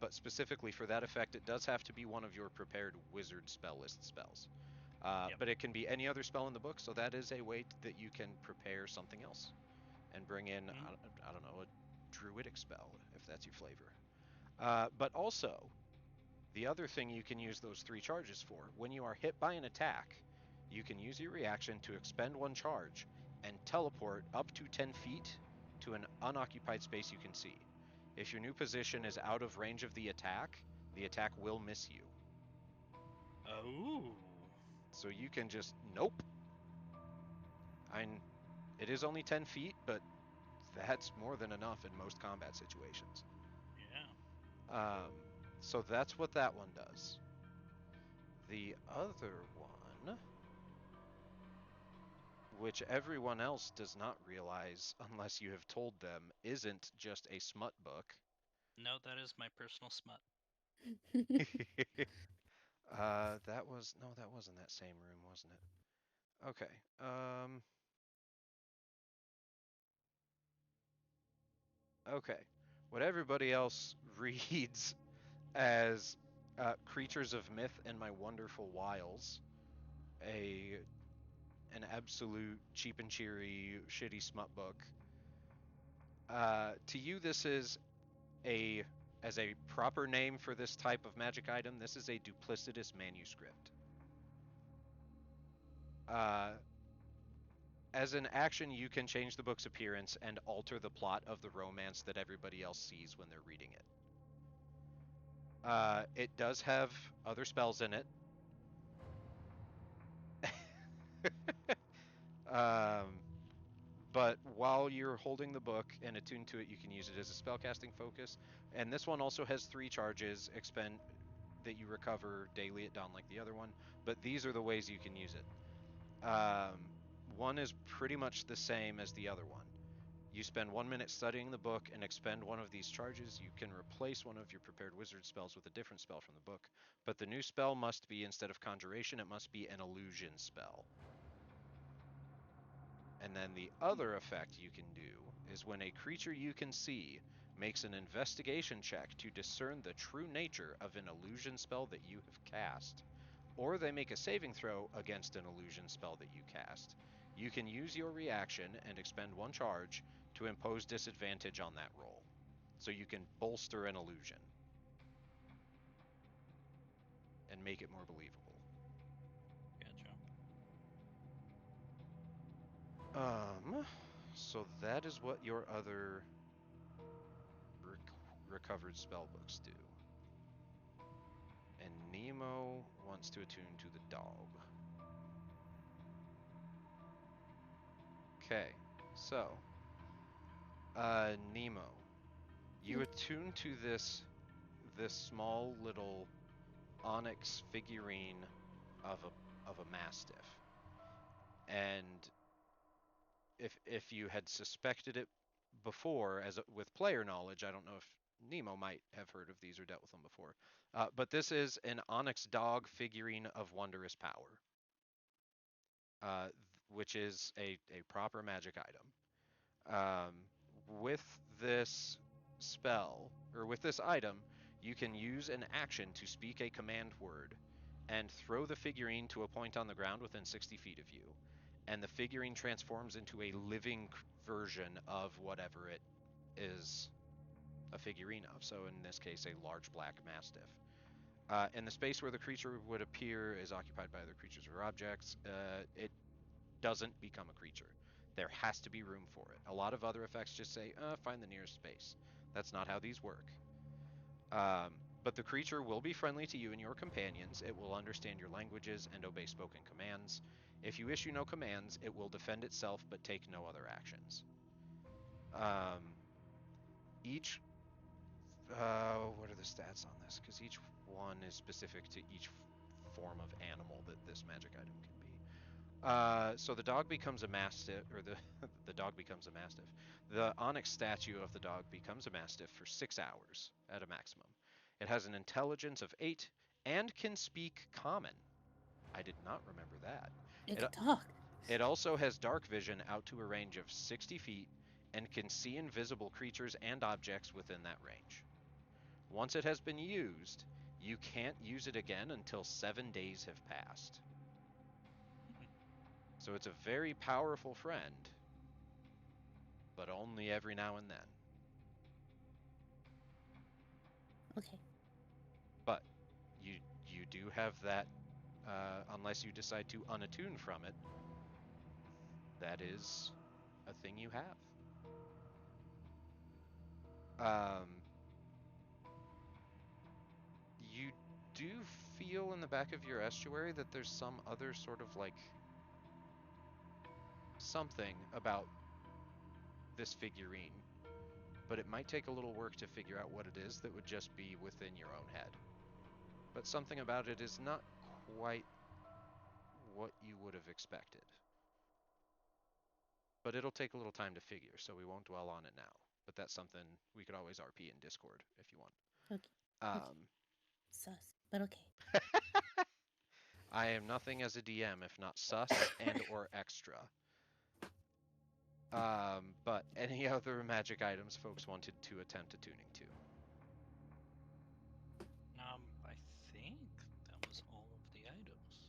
But specifically for that effect, it does have to be one of your prepared wizard spell list spells. Yep. But it can be any other spell in the book, so that is a way that you can prepare something else and bring in, Mm-hmm. I don't know, a druidic spell if that's your flavor. But also, the other thing you can use those 3 charges for, when you are hit by an attack, you can use your reaction to expend 1 charge and teleport up to 10 feet to an unoccupied space you can see. If your new position is out of range of the attack will miss you. Oh. So you can just, nope. It is only 10 feet, but that's more than enough in most combat situations. Yeah. Um, so that's what that one does. The other one, which everyone else does not realize unless you have told them, isn't just a smut book. No, that is my personal smut. That was no, that wasn't that same room, wasn't it? Okay. Okay. What everybody else reads as Creatures of Myth and My Wonderful Wiles, a an absolute cheap and cheery, shitty smut book. To you, this is a as a proper name for this type of magic item. This is a duplicitous manuscript. Uh, as an action, you can change the book's appearance and alter the plot of the romance that everybody else sees when they're reading it. It does have other spells in it. um, but while you're holding the book and attuned to it, you can use it as a spellcasting focus. And this one also has 3 charges expend that you recover daily at dawn, like the other one. But these are the ways you can use it. One is pretty much the same as the other one. You spend 1 minute studying the book and expend one of these charges. You can replace one of your prepared wizard spells with a different spell from the book. But the new spell must be, instead of conjuration, it must be an illusion spell. And then the other effect you can do is when a creature you can see makes an investigation check to discern the true nature of an illusion spell that you have cast, or they make a saving throw against an illusion spell that you cast, you can use your reaction and expend 1 charge to impose disadvantage on that roll. So you can bolster an illusion and make it more believable. Gotcha. So that is what your other recovered spellbooks do. And Nemo wants to attune to the dog. Okay, so Nemo, you attune to this small little onyx figurine of a mastiff, and if you had suspected it before with player knowledge, I don't know if Nemo might have heard of these or dealt with them before, but this is an onyx dog figurine of wondrous power, which is a proper magic item. Um, with this spell, or with this item, you can use an action to speak a command word and throw the figurine to a point on the ground within 60 feet of you. And the figurine transforms into a living version of whatever it is a figurine of. So, in this case, a large black mastiff. And the space where the creature would appear is occupied by other creatures or objects. It doesn't become a creature. There has to be room for it. A lot of other effects just say, find the nearest space. That's not how these work. But the creature will be friendly to you and your companions. It will understand your languages and obey spoken commands. If you issue no commands, it will defend itself but take no other actions. Each what are the stats on this? Because each one is specific to each form of animal that this magic item can be. So the dog becomes a mastiff, or the dog becomes a mastiff. The onyx statue of the dog becomes a mastiff for 6 hours at a maximum. It has an intelligence of 8 and can speak common. I did not remember that. It It, could talk. it also has dark vision out to a range of 60 feet and can see invisible creatures and objects within that range. Once it has been used, you can't use it again until 7 days have passed. So it's a very powerful friend, but only every now and then. Okay. But you do have that, unless you decide to unattune from it, that is a thing you have. Um, you do feel in the back of your estuary that there's some other sort of like something about this figurine, but it might take a little work to figure out what it is that would just be within your own head. But something about it is not quite what you would have expected. But it'll take a little time to figure, so we won't dwell on it now. But that's something we could always RP in Discord if you want. Okay. Sus. But okay. I am nothing as a DM if not sus and or extra. But any other magic items folks wanted to attempt attuning to? I think that was all of the items.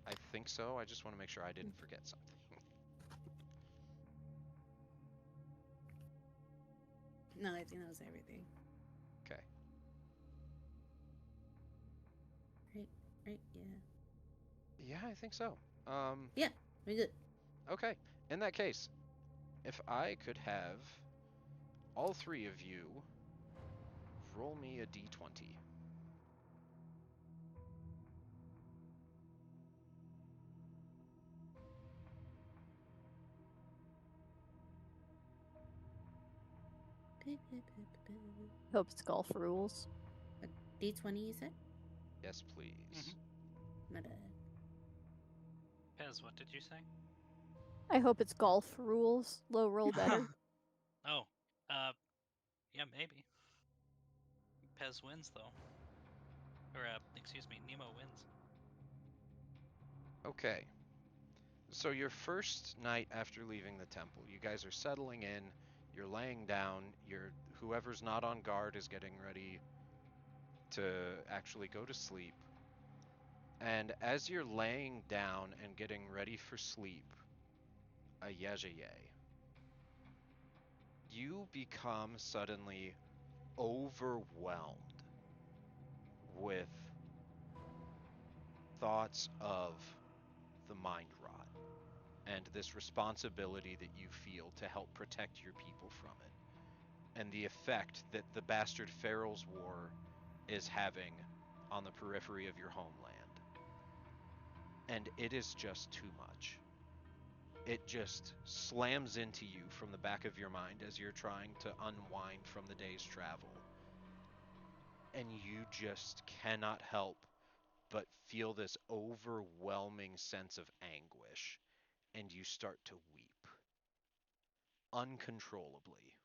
I think so. I just want to make sure I didn't forget something. No, I think that was everything. Okay. Right? Yeah. Yeah, I think so. Yeah, we good. Okay. In that case, if I could have all 3 of you roll me a d20. Hope it's golf rules. A D20, you said? Yes, please. My bad. Pez, what did you say? I hope it's golf rules. Low roll better. Oh, yeah, maybe. Pez wins though, or excuse me, Nemo wins. Okay. So your first night after leaving the temple, you guys are settling in, you're laying down, whoever's not on guard is getting ready to actually go to sleep. And as you're laying down and getting ready for sleep, Yvardsaga, you become suddenly overwhelmed with thoughts of the mind rot and this responsibility that you feel to help protect your people from it, and the effect that the Bastard Pharaoh's War is having on the periphery of your homeland. And it is just too much. It just slams into you from the back of your mind as you're trying to unwind from the day's travel. And you just cannot help but feel this overwhelming sense of anguish, and you start to weep uncontrollably.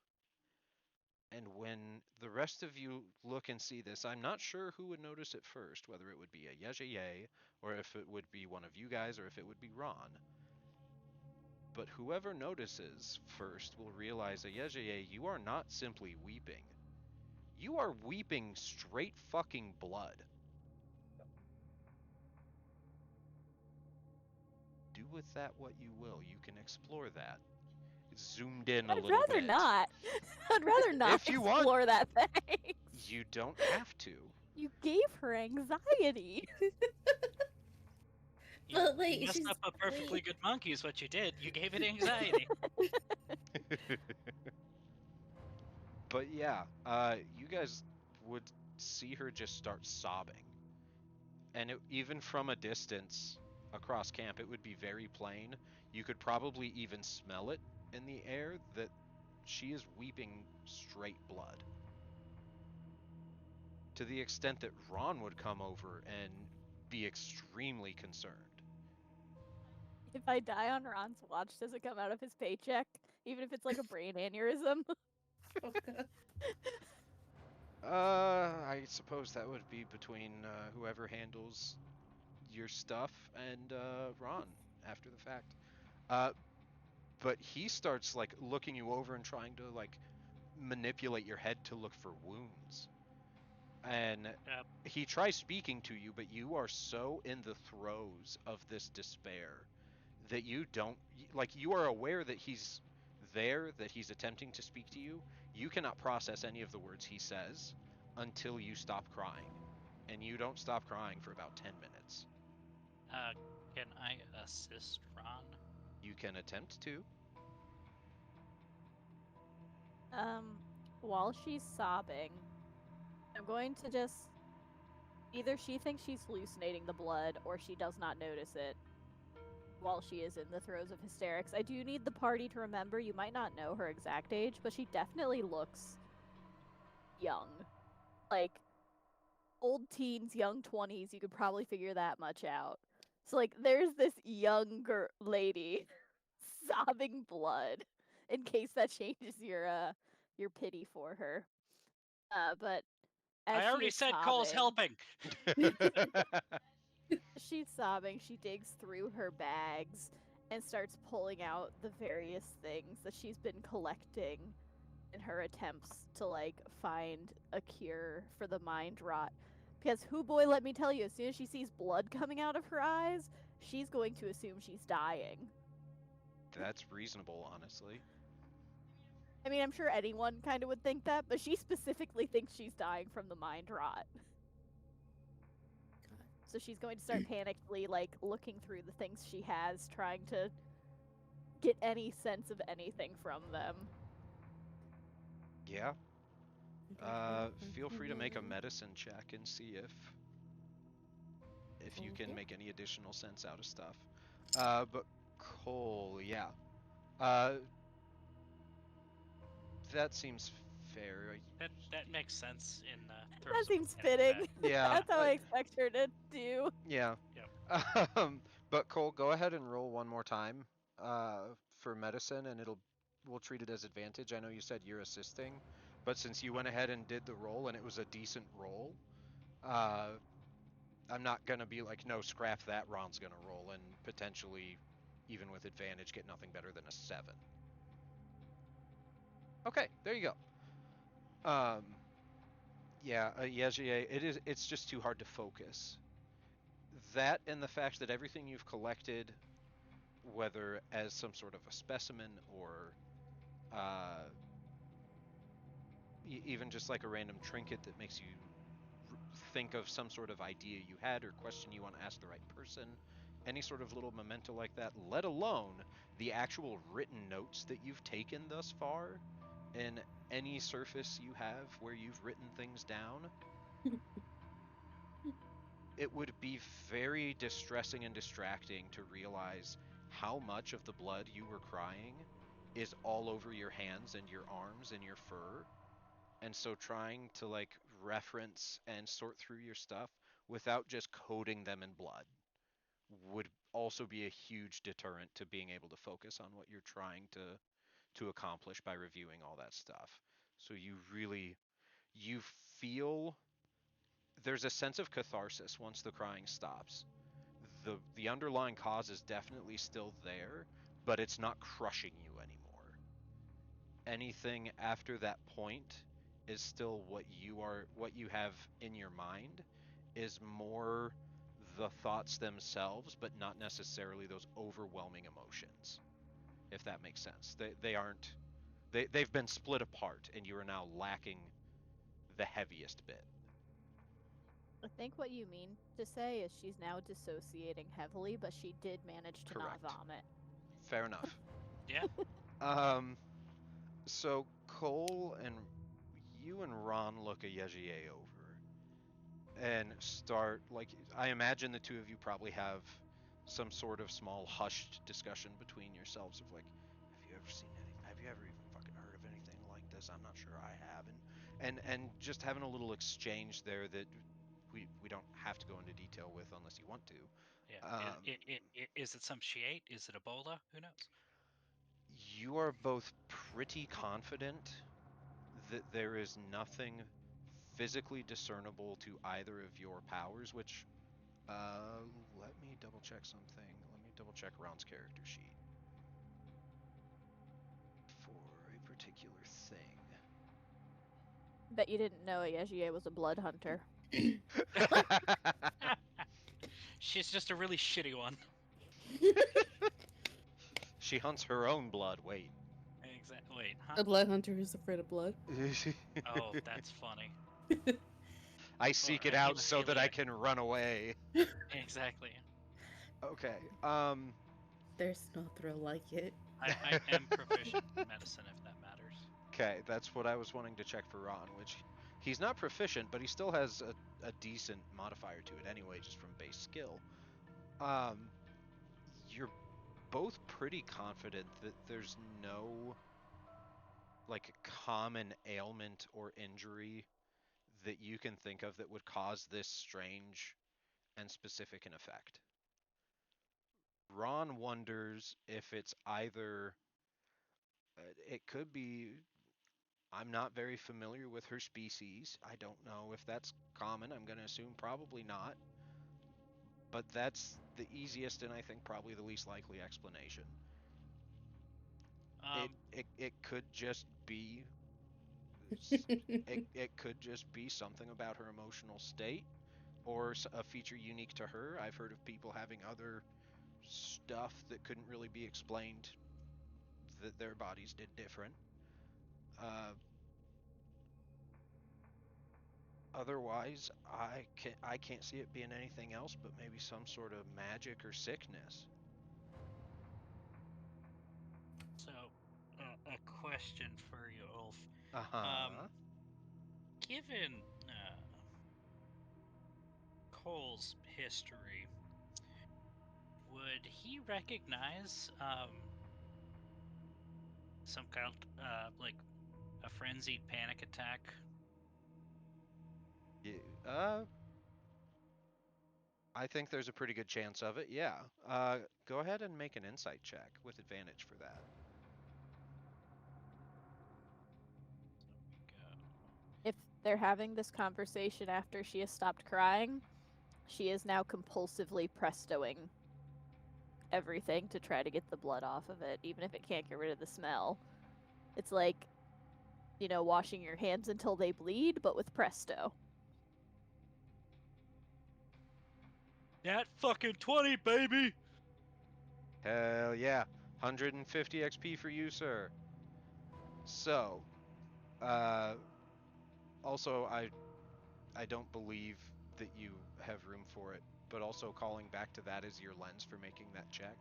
And when the rest of you look and see this, I'm not sure who would notice it first, whether it would be a Yvardsaga, or if it would be one of you guys, or if it would be Ron. But whoever notices first will realize that Yvardsaga, you are not simply weeping. You are weeping straight fucking blood. Do with that what you will. You can explore that. It's zoomed in a I'd little rather bit. not. I'd rather not If you want. explore that thing. You don't have to. You gave her anxiety. But like, You messed she's up a perfectly good monkey is what you did. You gave it anxiety. But yeah, you guys would see her just start sobbing. And even from a distance across camp, it would be very plain. You could probably even smell it in the air that she is weeping straight blood. To the extent that Ron would come over and be extremely concerned. If I die on Ron's watch, does it come out of his paycheck? Even if it's like a brain aneurysm? oh god. I suppose that would be between whoever handles your stuff and Ron after the fact. But he starts like looking you over and trying to like manipulate your head to look for wounds. And he tries speaking to you, but you are so in the throes of this despair that you don't like, you are aware that he's there, that he's attempting to speak to you. You cannot process any of the words he says until you stop crying. And you don't stop crying for about 10 minutes. Can I assist Ron? You can attempt to. While she's sobbing, I'm going to just... Either she thinks she's hallucinating the blood, or she does not notice it while she is in the throes of hysterics. I do need the party to remember you might not know her exact age, but she definitely looks young. Like, old teens, young 20s, you could probably figure that much out. So, like, there's this younger lady sobbing blood, in case that changes your pity for her. But as I she already is said Cole's sobbing, helping. she's sobbing, she digs through her bags and starts pulling out the various things that she's been collecting in her attempts to like find a cure for the mind rot. Because who boy, let me tell you, as soon as she sees blood coming out of her eyes, she's going to assume she's dying. That's reasonable, honestly. I mean, I'm sure anyone kind of would think that, but she specifically thinks she's dying from the mind rot. God. So she's going to start panically, like, looking through the things she has, trying to get any sense of anything from them. Yeah. Feel free to make a medicine check and see if you can Okay. make any additional sense out of stuff. But Cole, yeah. Uh, that seems fair. That makes sense in That throws of seems advantage fitting. attack. Yeah, That's how I expect her to do. yeah. Yep. But Cole, go ahead and roll one more time for medicine, and we'll treat it as advantage. I know you said you're assisting, but since you went Okay. ahead and did the roll and it was a decent roll, uh, I'm not gonna be like, no, scrap that. Ron's gonna roll and potentially, even with advantage, get nothing better than a 7. Okay, there you go. Yeah, Yejier, it's just too hard to focus. That and the fact that everything you've collected, whether as some sort of a specimen or uh, even just like a random trinket that makes you think of some sort of idea you had or question you want to ask the right person, any sort of little memento like that, let alone the actual written notes that you've taken thus far, and any surface you have where you've written things down, it would be very distressing and distracting to realize how much of the blood you were crying is all over your hands and your arms and your fur. And so trying to like reference and sort through your stuff without just coating them in blood would also be a huge deterrent to being able to focus on what you're trying to accomplish by reviewing all that stuff. So you feel there's a sense of catharsis once the crying stops. The underlying cause is definitely still there, but it's not crushing you anymore. Anything after that point is still what you have in your mind is more the thoughts themselves, but not necessarily those overwhelming emotions, if that makes sense. They aren't they've been split apart and you are now lacking the heaviest bit. I think what you mean to say is she's now dissociating heavily, but she did manage to not Correct. vomit. Fair enough. Yeah. Um so Cole and you and Ron look a Yejier over and start like I imagine the two of you probably have some sort of small hushed discussion between yourselves of like, have you ever seen any? Have you ever even fucking heard of anything like this? I'm not sure I have, and just having a little exchange there that we don't have to go into detail with unless you want to. Yeah. Um, Is it some she ate? Is it Ebola? Who knows? you are both pretty confident that there is nothing physically discernible to either of your powers, which let me double check something. Let me double check Ron's character sheet for a particular thing. Bet you didn't know Yejier was a blood hunter. She's just a really shitty one. She hunts her own blood. Wait. Exactly. Wait, huh? A blood hunter who's afraid of blood. Oh, that's funny. I Or seek it a out so that I hemophiliac. can run away. Exactly. Okay. There's no thrill like it. I am proficient in medicine, if that matters. Okay, that's what I was wanting to check for Ron, which he's not proficient, but he still has a decent modifier to it anyway, just from base skill. Um, you're both pretty confident that there's no like common ailment or injury that you can think of that would cause this strange and specific an effect. Ron wonders if it's either it could be I'm not very familiar with her species. I don't know if that's common. I'm going to assume probably not, but that's the easiest and I think probably the least likely explanation. It Um, it, it could just be it could just be something about her emotional state or a feature unique to her. I've heard of people having other stuff that couldn't really be explained that their bodies did different. Uh, Otherwise, I can't see it being anything else but maybe some sort of magic or sickness. so, a question for you, Ulf. Um, Uh-huh. given Cole's history, would he recognize some kind of like a frenzied panic attack? I think there's a pretty good chance of it. Yeah. Go ahead and make an insight check with advantage for that. So we go. If they're having this conversation after she has stopped crying, she is now compulsively prestoing everything to try to get the blood off of it, even if it can't get rid of the smell. It's like, washing your hands until they bleed, but with presto. That fucking 20, baby! Hell yeah. 150 XP for you, sir. So, also, I don't believe that you have room for it, but also calling back to that as your lens for making that check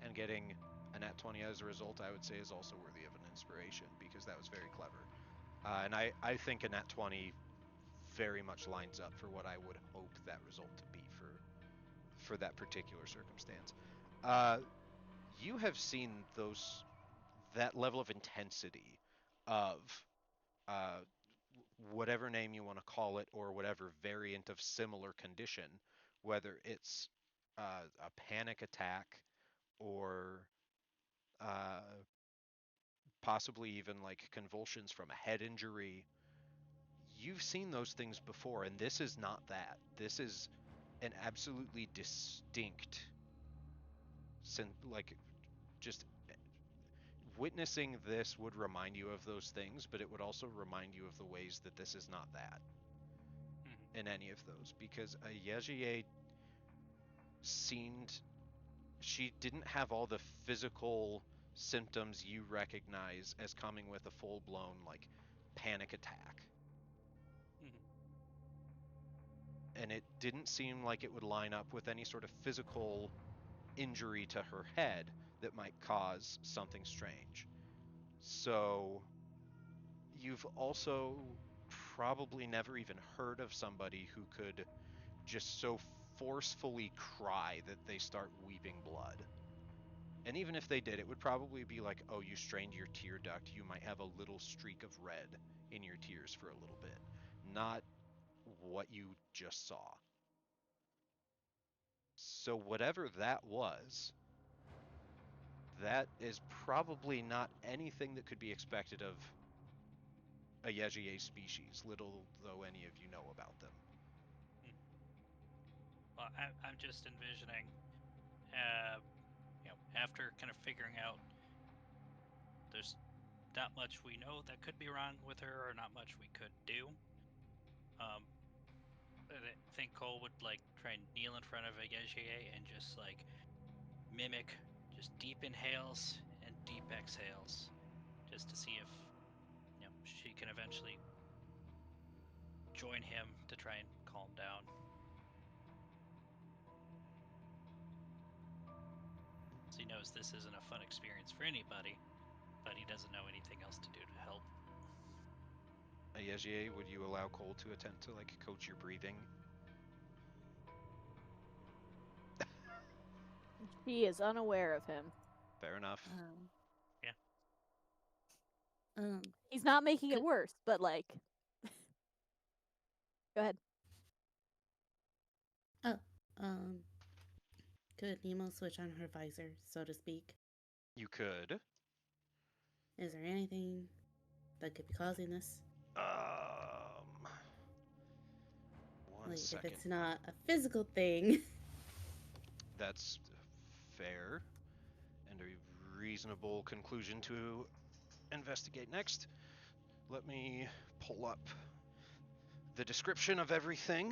and getting a nat 20 as a result, I would say is also worthy of an inspiration because that was very clever. And I think a nat 20 very much lines up for what I would hope that result to be for that particular circumstance. You have seen that level of intensity of uh, whatever name you want to call it or whatever variant of similar condition, whether it's a panic attack or uh, possibly even like convulsions from a head injury. You've seen those things before, and this is not that. This is an absolutely distinct, like, just witnessing this would remind you of those things, but it would also remind you of the ways that this is not that in any of those, because Yejiye seemed she didn't have all the physical symptoms you recognize as coming with a full-blown like panic attack. Mhm. And it didn't seem like it would line up with any sort of physical injury to her head that might cause something strange. So you've also probably never even heard of somebody who could just so forcefully cry that they start weeping blood. And even if they did, it would probably be like, oh, you strained your tear duct. You might have a little streak of red in your tears for a little bit. Not what you just saw. So, whatever that was, that is probably not anything that could be expected of a Yejiye species, little though any of you know about them. Well, I'm just envisioning, after kind of figuring out there's not much we know that could be wrong with her or not much we could do. I think Cole would like try and kneel in front of a Yejiye and just like mimic just deep inhales and deep exhales, just to see if she can eventually join him to try and calm down. So he knows this isn't a fun experience for anybody, but he doesn't know anything else to do to help. Yejiye, would you allow Cole to attempt to like coach your breathing? She is unaware of him. Fair enough. Um, Yeah. um, He's not making Good. it worse, but like, go ahead. oh, um, could Nemo switch on her visor, so to speak? You could. Is there anything that could be causing this? One Like, if second. it's not a physical thing. That's fair and a reasonable conclusion to investigate next. Let me pull up the description of everything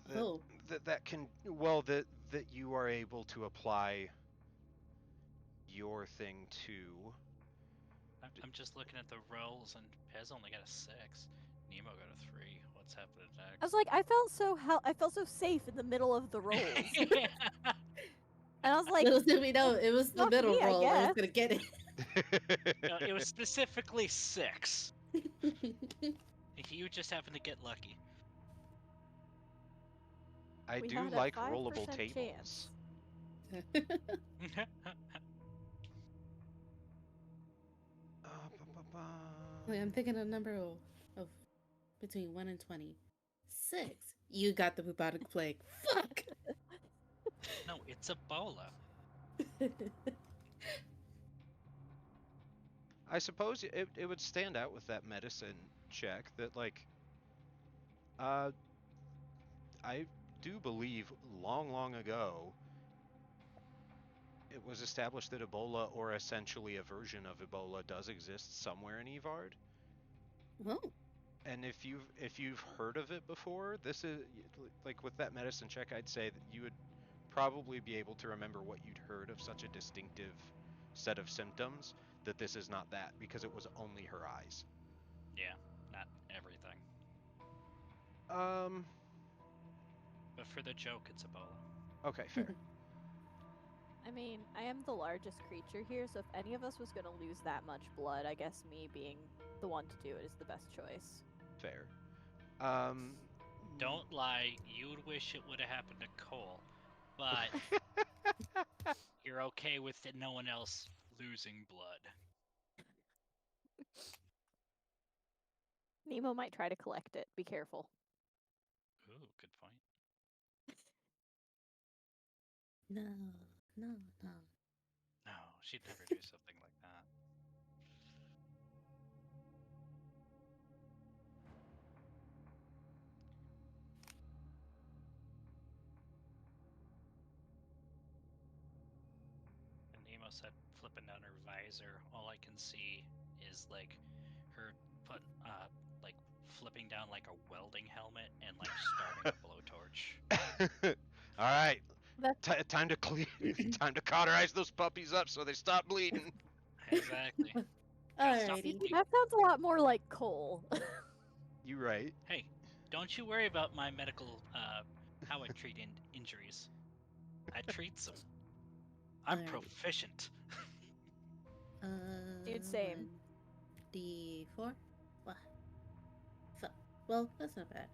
that Oh, that can that you are able to apply your thing to. I'm just looking at the rolls, and Pez only got a 6. Nemo got a 3. What's happening next? I was like, I felt so safe in the middle of the rolls, and I was like, little did we know it was the fuck middle me, I roll that was guess. gonna get No, it was specifically 6. you just happen to get lucky. I We do had a like 5% rollable tables. chance. Wait, I'm thinking a number of between 1 and 20. 6. You got the bubonic plague. Fuck! No, it's Ebola. I suppose it would stand out with that medicine check that, like, I do believe long ago it was established that Ebola, or essentially a version of Ebola, does exist somewhere in Yvard. Well, And if you've heard of it before, this is like with that medicine check, I'd say that you would probably be able to remember what you'd heard of such a distinctive set of symptoms, that this is not that, because it was only her eyes. Yeah, not everything. Um, But for the joke, it's Ebola. okay, fair. I mean, I am the largest creature here, so if any of us was going to lose that much blood, I guess me being the one to do it is the best choice. Fair. Um, Don't lie, you would wish it would have happened to Cole, but you're okay with it, no one else losing blood. Nemo might try to collect it. Be careful. Ooh, good point. no, no, no. No, she'd never do something like that. And Nemo said, flipping down her visor, all I can see is like her put like flipping down like a welding helmet and like starting a blowtorch. All right, That's time to clean, time to cauterize those puppies up so they stop bleeding. Exactly. Gotta stop Alrighty. bleeding. that sounds a lot more like Cole. You right. Hey, don't you worry about my medical how I treat injuries. I treat them. I'm Alrighty. proficient. Dude, same. 1d4? What? Well, that's not bad.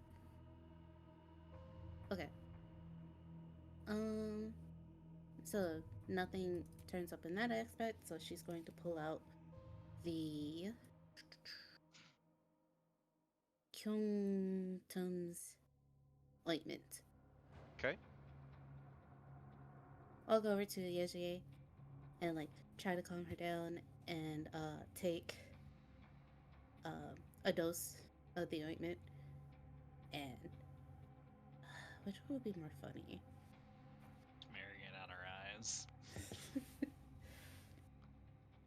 Okay. So nothing turns up in that aspect, so she's going to pull out the Kyungtun's ointment. Okay. I'll go over to Yejie and like try to calm her down and take a dose of the ointment. And which would be more funny? Smearing it on her eyes.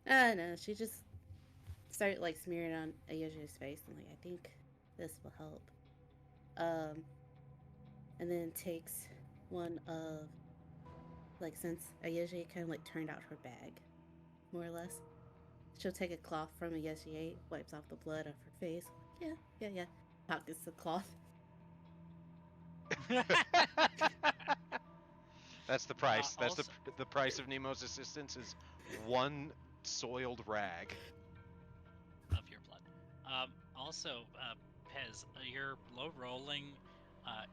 No, she just started like smearing on Ayoshi's face and like, I think this will help. And then takes one of like, since Ayoshi kind of like turned out her bag, more or less. She'll take a cloth from Ayoshi, wipes off the blood off her face. Yeah. Pockets the cloth. That's the price. That's Also, the price of Nemo's assistance is one soiled rag. of your blood. Also, Pez, your low rolling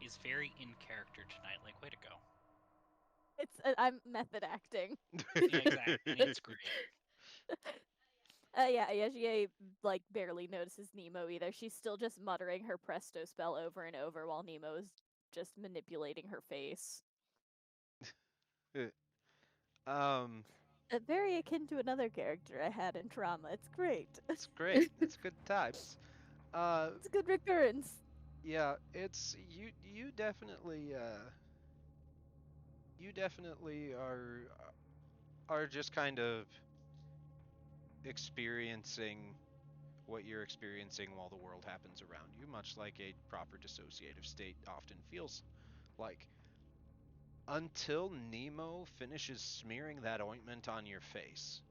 is very in character tonight. Like, way to go. It's I'm method acting. Yeah, exactly. And it's great. Yeah, Yeji like barely notices Nemo either. She's still just muttering her presto spell over and over while Nemo is just manipulating her face. um, Very akin to another character I had in Trauma. It's great. it's great. It's good times. It's a good recurrence. Yeah, it's you definitely are just kind of experiencing what you're experiencing while the world happens around you, much like a proper dissociative state often feels like. Until Nemo finishes smearing that ointment on your face.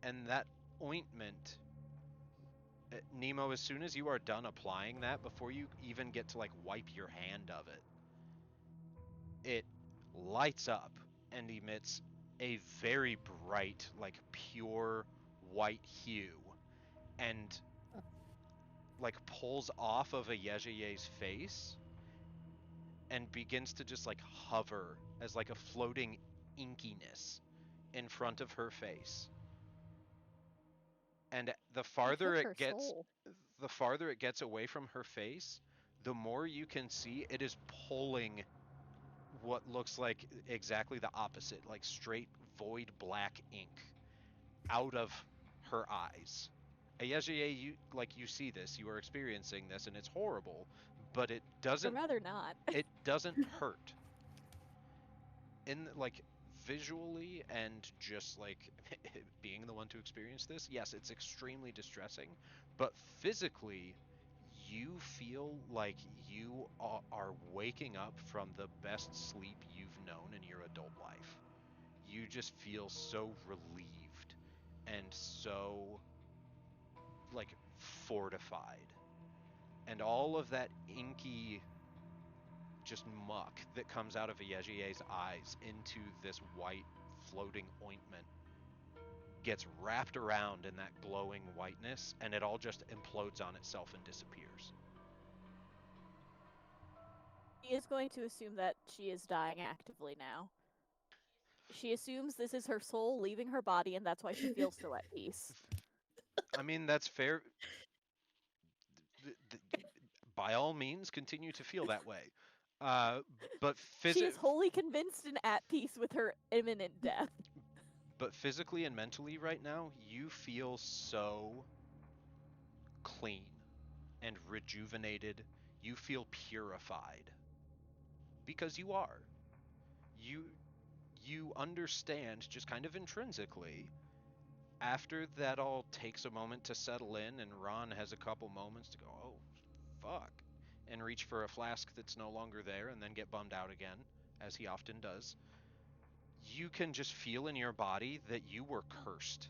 And that ointment, Nemo, as soon as you are done applying that, before you even get to like wipe your hand of it, it lights up and emits a very bright, like pure white hue. And like pulls off of a Yejiye's face and begins to just like hover as like a floating inkiness in front of her face. And the He farther took it her gets soul. the farther it gets away from her face, the more you can see it is pulling what looks like exactly the opposite, like straight void black ink out of her eyes. Ayejiye, you see this, you are experiencing this, and it's horrible, but I'd rather not. it doesn't hurt. In like visually and just like being the one to experience this, yes, it's extremely distressing, but physically you feel like you are waking up from the best sleep you've known in your adult life. You just feel so relieved and so like fortified. And all of that inky just muck that comes out of Yejie's eyes into this white floating ointment gets wrapped around in that glowing whiteness, and it all just implodes on itself and disappears. She is going to assume that she is dying actively now. She assumes this is her soul leaving her body, and that's why she feels so at peace. I mean, that's fair. By all means, continue to feel that way. Uh, but She is wholly convinced and at peace with her imminent death. But physically and mentally right now, you feel so clean and rejuvenated. You feel purified because you are. You you understand just kind of intrinsically after that all takes a moment to settle in and Ron has a couple moments to go, "Oh, fuck," and reach for a flask that's no longer there and then get bummed out again, as he often does. You can just feel in your body that you were cursed.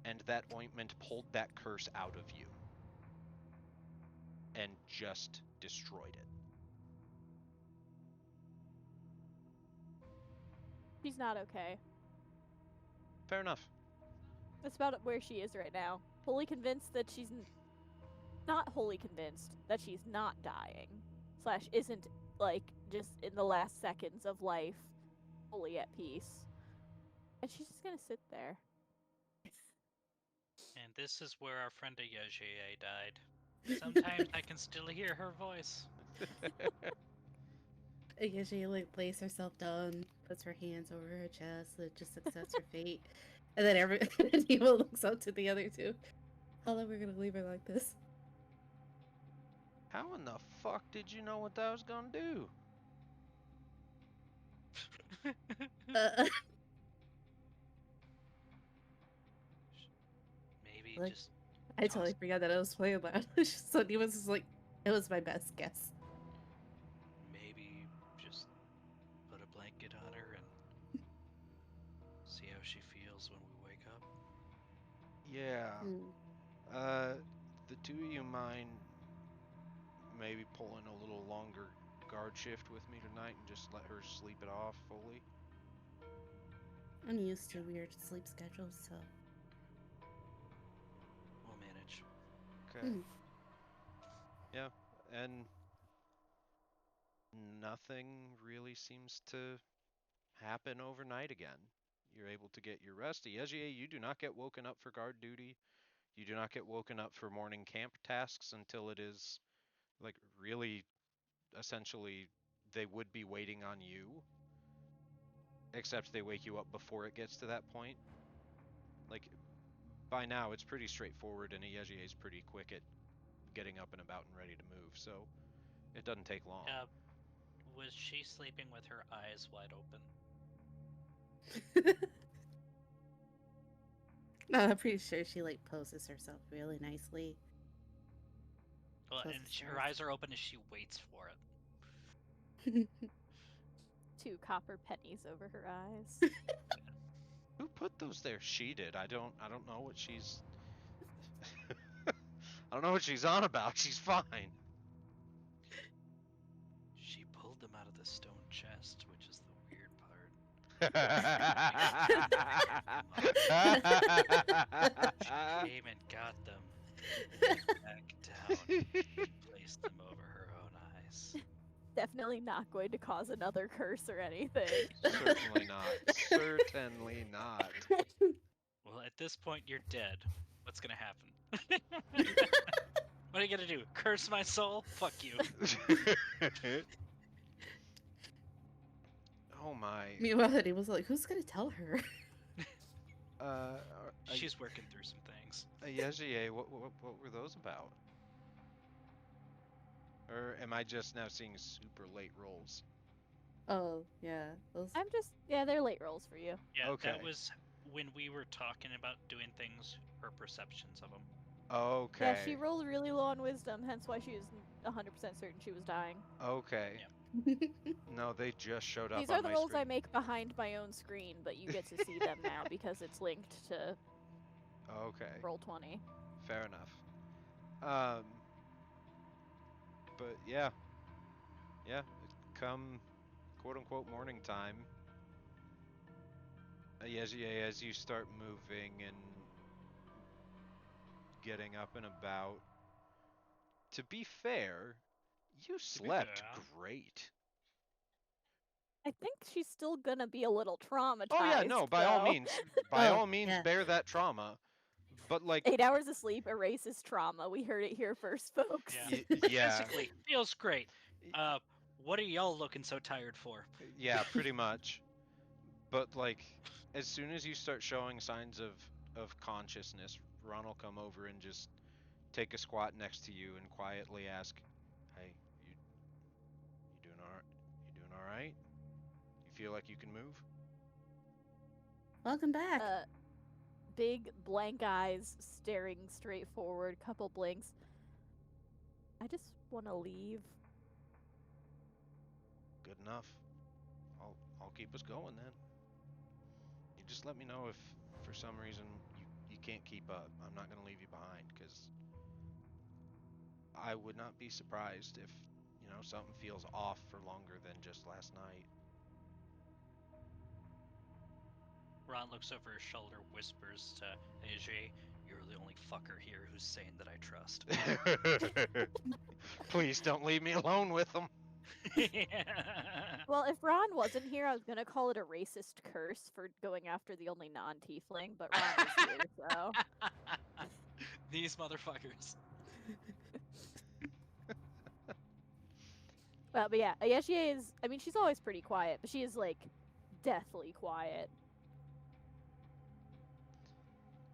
And that ointment pulled that curse out of you and just destroyed it. She's not okay. Fair enough. That's about where she is right now. Wholly convinced that she's not wholly convinced that she's not dying. / isn't, like, just in the last seconds of life, fully at peace. And she's just gonna sit there. And this is where our friend Ayajie died. Sometimes I can still hear her voice. I guess she like lays herself down, puts her hands over her chest, and just accepts her fate. And then everyone looks up to the other two. How long are we gonna leave her like this? How in the fuck did you know what that was gonna do? Uh, Maybe Like- just I totally forgot that I was playing that. So it was just like, it was my best guess. maybe just put a blanket on her and see how she feels when we wake up. Yeah. Hmm. The two of you mind maybe pulling a little longer guard shift with me tonight and just let her sleep it off fully? I'm used to weird sleep schedules, so. We'll manage. Okay. Hmm. Yeah. And nothing really seems to happen overnight again. You're able to get your rest. Yejiye, you do not get woken up for guard duty. You do not get woken up for morning camp tasks until it is like really essentially they would be waiting on you. Except they wake you up before it gets to that point. Like by now it's pretty straightforward and Yejiye is pretty quick at getting up and about and ready to move, so it doesn't take long. Was she sleeping with her eyes wide open? No, I'm pretty sure she like poses herself really nicely. Well, Close and as her hers. eyes are open as she waits for it. 2 copper pennies over her eyes. Who put those there? She did. I don't know what she's I don't know what she's on about. She's fine. She pulled them out of the stone chest, which is the weird part. She came and got them. Place them over her own eyes. Definitely not going to cause another curse or anything. Certainly not. Certainly not. Well, at this point, you're dead. What's gonna happen? What are you gonna do? Curse my soul? Fuck you. Oh my. Meanwhile, he was like, "Who's gonna tell her?" Uh, She's working through some things. Yejier, what were those about? Or am I just now seeing super late rolls? Oh yeah, those. They're late rolls for you. Yeah, Okay. that was when we were talking about doing things, her perceptions of them. Okay. Yeah, she rolled really low on wisdom, hence why she was 100% certain she was dying. Okay. Yeah. No, they just showed up These on are the my rolls I screen. make behind my own screen, but you get to see them now because it's linked to Okay. Roll20. Fair enough. Um, but yeah, come quote unquote morning time. Yejier, as you start moving and getting up and about, to be fair, you slept fair. great. I think she's still gonna be a little traumatized. Oh yeah, no, by all means, Oh, yeah. bear that trauma. But like, 8 hours of sleep erases trauma. We heard it here first, folks. Yeah. yeah, Physically, feels great. What are y'all looking so tired for? yeah, pretty much. But like, as soon as you start showing signs of consciousness, Ron will come over and just take a squat next to you and quietly ask, "Hey, you doing all right? You doing all right? You feel like you can move?" Welcome back. Big blank eyes staring straight forward, couple blinks. I just want to leave. Good enough. I'll keep us going then. You just let me know if for some reason you can't keep up. I'm not gonna leave you behind because I would not be surprised if something feels off for longer than just last night. Ron looks over his shoulder, whispers to AJ, "You're the only fucker here who's saying that I trust." Please don't leave me alone with them. Well, if Ron wasn't here, I was gonna call it a racist curse for going after the only non-tiefling, but Ron is here, so. These motherfuckers. But yeah, Ayeshier is. I mean, she's always pretty quiet, but she is like deathly quiet.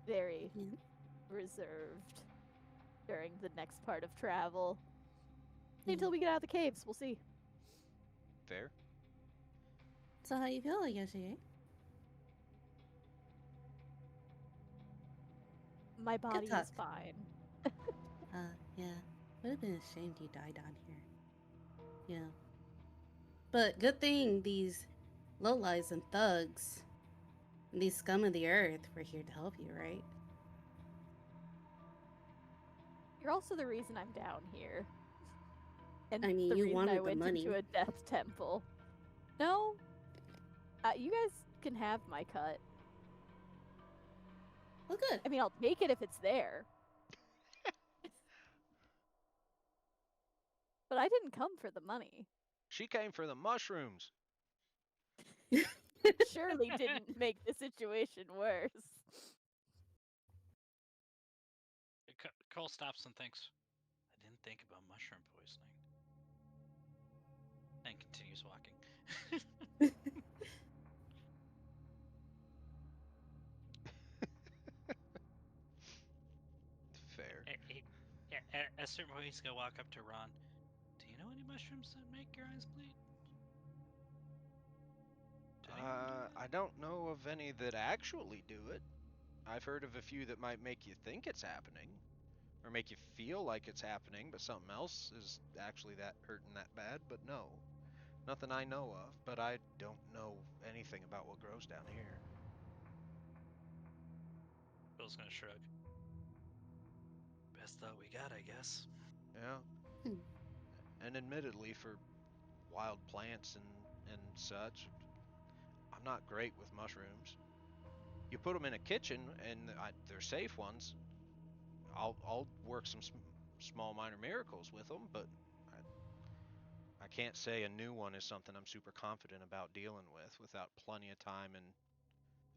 Very Yeah. reserved during the next part of travel. Yeah. Until we get out of the caves, we'll see. Fair. So how you feel, Yoshi? My body talk. is fine. Yeah. Would have been ashamed you died down here. Yeah. But good thing these lowlives and thugs, and these scum of the earth, were here to help you, right? You're also the reason I'm down here. And I mean, the you reason I wanted the went money. into a death temple. No, you guys can have my cut. Well, good. I mean, I'll take it if it's there. But I didn't come for the money. She came for the mushrooms. Surely didn't make the situation worse. Cole stops and thinks, I didn't think about mushroom poisoning. And continues walking. Fair. At a certain point, he's gonna walk up to Ron. Do you know any mushrooms that make your eyes bleed? I don't know of any that actually do it. I've heard of a few that might make you think it's happening, or make you feel like it's happening, but something else is actually that hurting that bad. But no, nothing I know of. But I don't know anything about what grows down here. Bill's gonna shrug. Best thought we got, I guess. Yeah. Hmm. And admittedly, for wild plants and such, I'm not great with mushrooms. You put them in a kitchen and they're safe ones. I'll work some small minor miracles with them, but I, I can't say a new one is something I'm super confident about dealing with without plenty of time and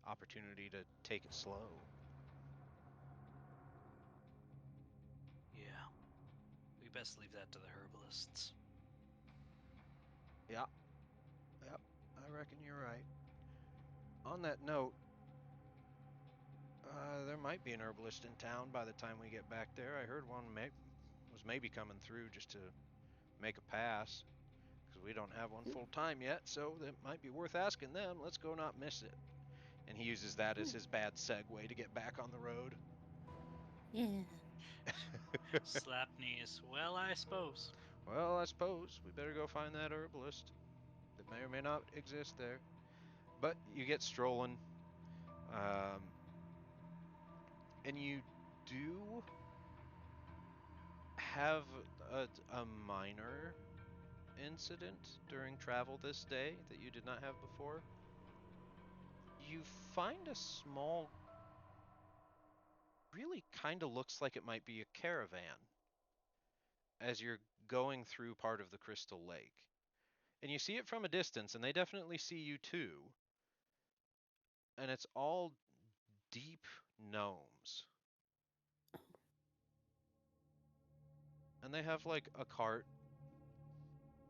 opportunity to take it slow. Yeah, we best leave that to the herbalists. Yeah, yep, I reckon you're right. On that note, there might be an herbalist in town by the time we get back there. I heard one was maybe coming through just to make a pass, because we don't have one full time yet, so that might be worth asking them. Let's go not miss it. And he uses that as his bad segue to get back on the road. Yeah. Slap knees. Well, I suppose. Well, I suppose we better go find that herbalist that may or may not exist there. But you get strolling, um, and you do have a minor incident during travel this day that you did not have before. You find a small, really kind of looks like it might be a caravan as you're going through part of the Crystal Lake. And you see it from a distance, and they definitely see you too. And it's all deep gnomes. And they have like a cart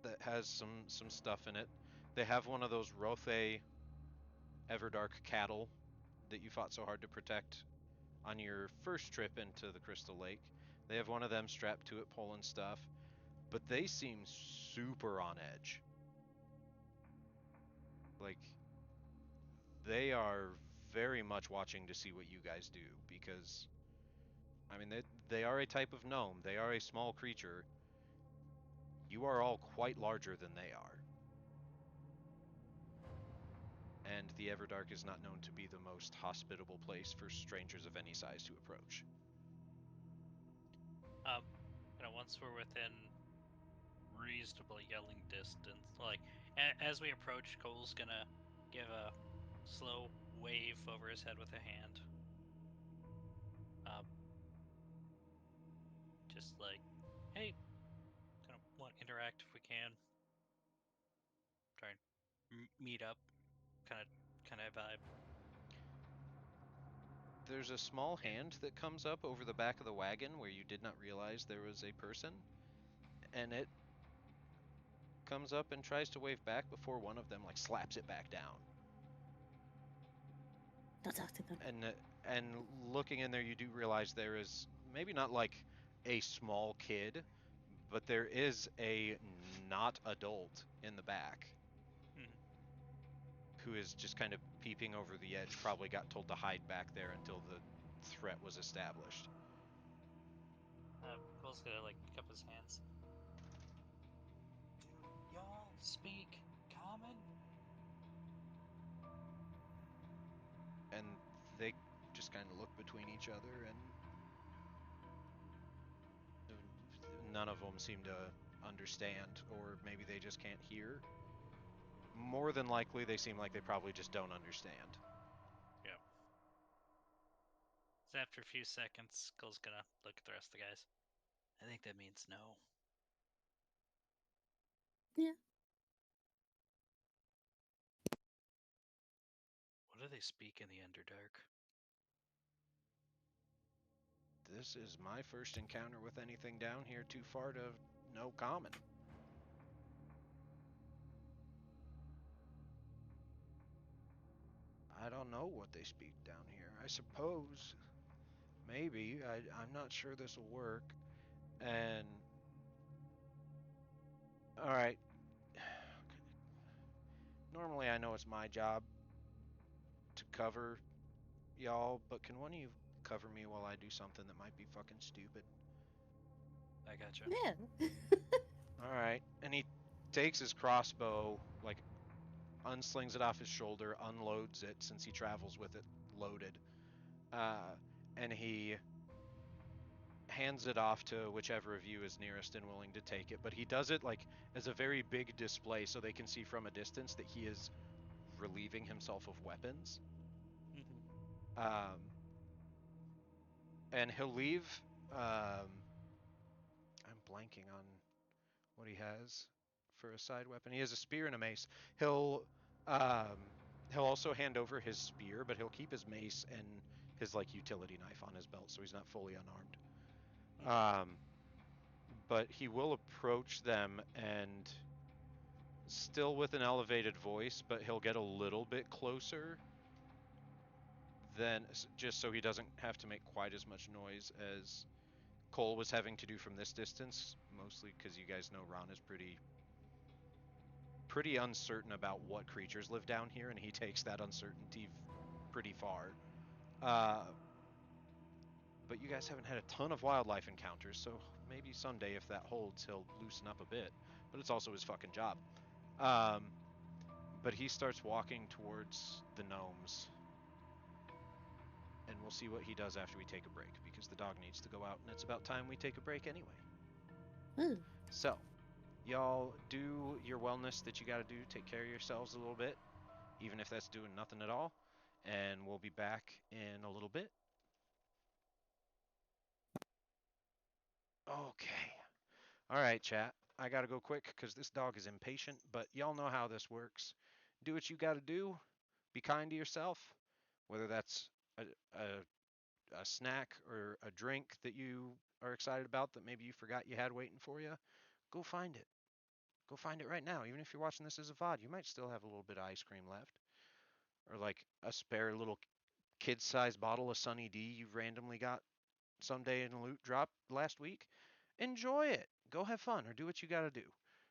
that has some stuff in it. They have one of those Rothe Everdark cattle that you fought so hard to protect on your first trip into the Crystal Lake. They have one of them strapped to it pulling stuff, but they seem super on edge. Like they are very much watching to see what you guys do because I mean they are a type of gnome. They are a small creature. You are all quite larger than they are. And the Everdark is not known to be the most hospitable place for strangers of any size to approach. Um, once we're within reasonable yelling distance, like as we approach, Cole's gonna give a slow wave over his head with a hand. Um, just like, hey, kind of want to interact if we can. Try and meet up, kind of vibe. There's a small And hand that comes up over the back of the wagon where you did not realize there was a person, and it comes up and tries to wave back before one of them like slaps it back down. Don't talk to them. And looking in there, you do realize there is maybe not like a small kid, but there is a not adult in the back mm-hmm. who is just kind of peeping over the edge. Probably got told to hide back there until the threat was established. Cole's gonna like pick up his hands. Do y'all speak common? And they just kind of look between each other, and none of them seem to understand, or maybe they just can't hear. More than likely, they seem like they probably just don't understand. Yep. So after a few seconds, Cole's gonna look at the rest of the guys. I think that means no. Yeah. What do they speak in the Underdark? This is my first encounter with anything down here too far to know common. I don't know what they speak down here. I suppose, maybe, I'm not sure this will work. And, alright. Normally I know it's my job to cover y'all, but can one of you cover me while I do something that might be fucking stupid? I gotcha. Yeah. Alright. And he takes his crossbow, like, unslings it off his shoulder, unloads it since he travels with it loaded, uh, and he hands it off to whichever of you is nearest and willing to take it. But he does it like as a very big display so they can see from a distance that he is relieving himself of weapons. Mm-hmm. Um, and he'll leave. blanking on what he has for a side weapon. He has a spear and a mace. He'll also hand over his spear, but he'll keep his mace and his like utility knife on his belt, so he's not fully unarmed. But he will approach them and still with an elevated voice, but he'll get a little bit closer than just so he doesn't have to make quite as much noise as Cole was having to do from this distance, mostly because you guys know Ron is pretty uncertain about what creatures live down here, and he takes that uncertainty pretty far. But you guys haven't had a ton of wildlife encounters, so maybe someday if that holds, he'll loosen up a bit. But it's also his fucking job. But he starts walking towards the gnomes, and we'll see what he does after we take a break, because the dog needs to go out, and it's about time we take a break anyway. Ooh. So, y'all do your wellness that you gotta do, take care of yourselves a little bit, even if that's doing nothing at all, and we'll be back in a little bit. Okay. Alright, chat. I gotta go quick, because this dog is impatient, but y'all know how this works. Do what you gotta do, be kind to yourself, whether that's a snack or a drink that you are excited about that maybe you forgot you had waiting for you, go find it. Go find it right now. Even if you're watching this as a VOD, you might still have a little bit of ice cream left. Or like a spare little kid-sized bottle of Sunny D you randomly got someday in a loot drop last week. Enjoy it. Go have fun or do what you gotta do.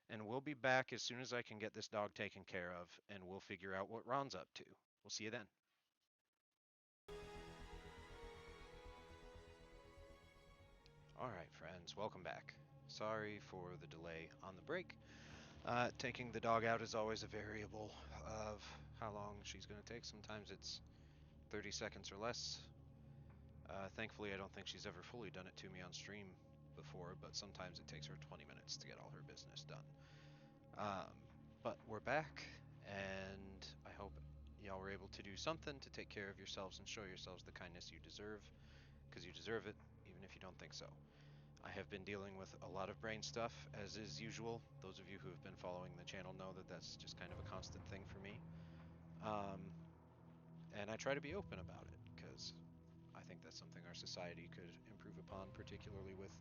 And we'll be back as soon as I can get this dog taken care of, and we'll figure out what Ron's up to. We'll see you then. Alright, friends, welcome back. Sorry for the delay on the break. Taking the dog out is always a variable of how long she's going to take. Sometimes it's 30 seconds or less. Thankfully, I don't think she's ever fully done it to me on stream before, but sometimes it takes her 20 minutes to get all her business done. But we're back, and I hope y'all were able to do something to take care of yourselves and show yourselves the kindness you deserve, because you deserve it, even if you don't think so. I have been dealing with a lot of brain stuff, as is usual. Those of you who have been following the channel know that that's just kind of a constant thing for me. And I try to be open about it, because I think that's something our society could improve upon, particularly with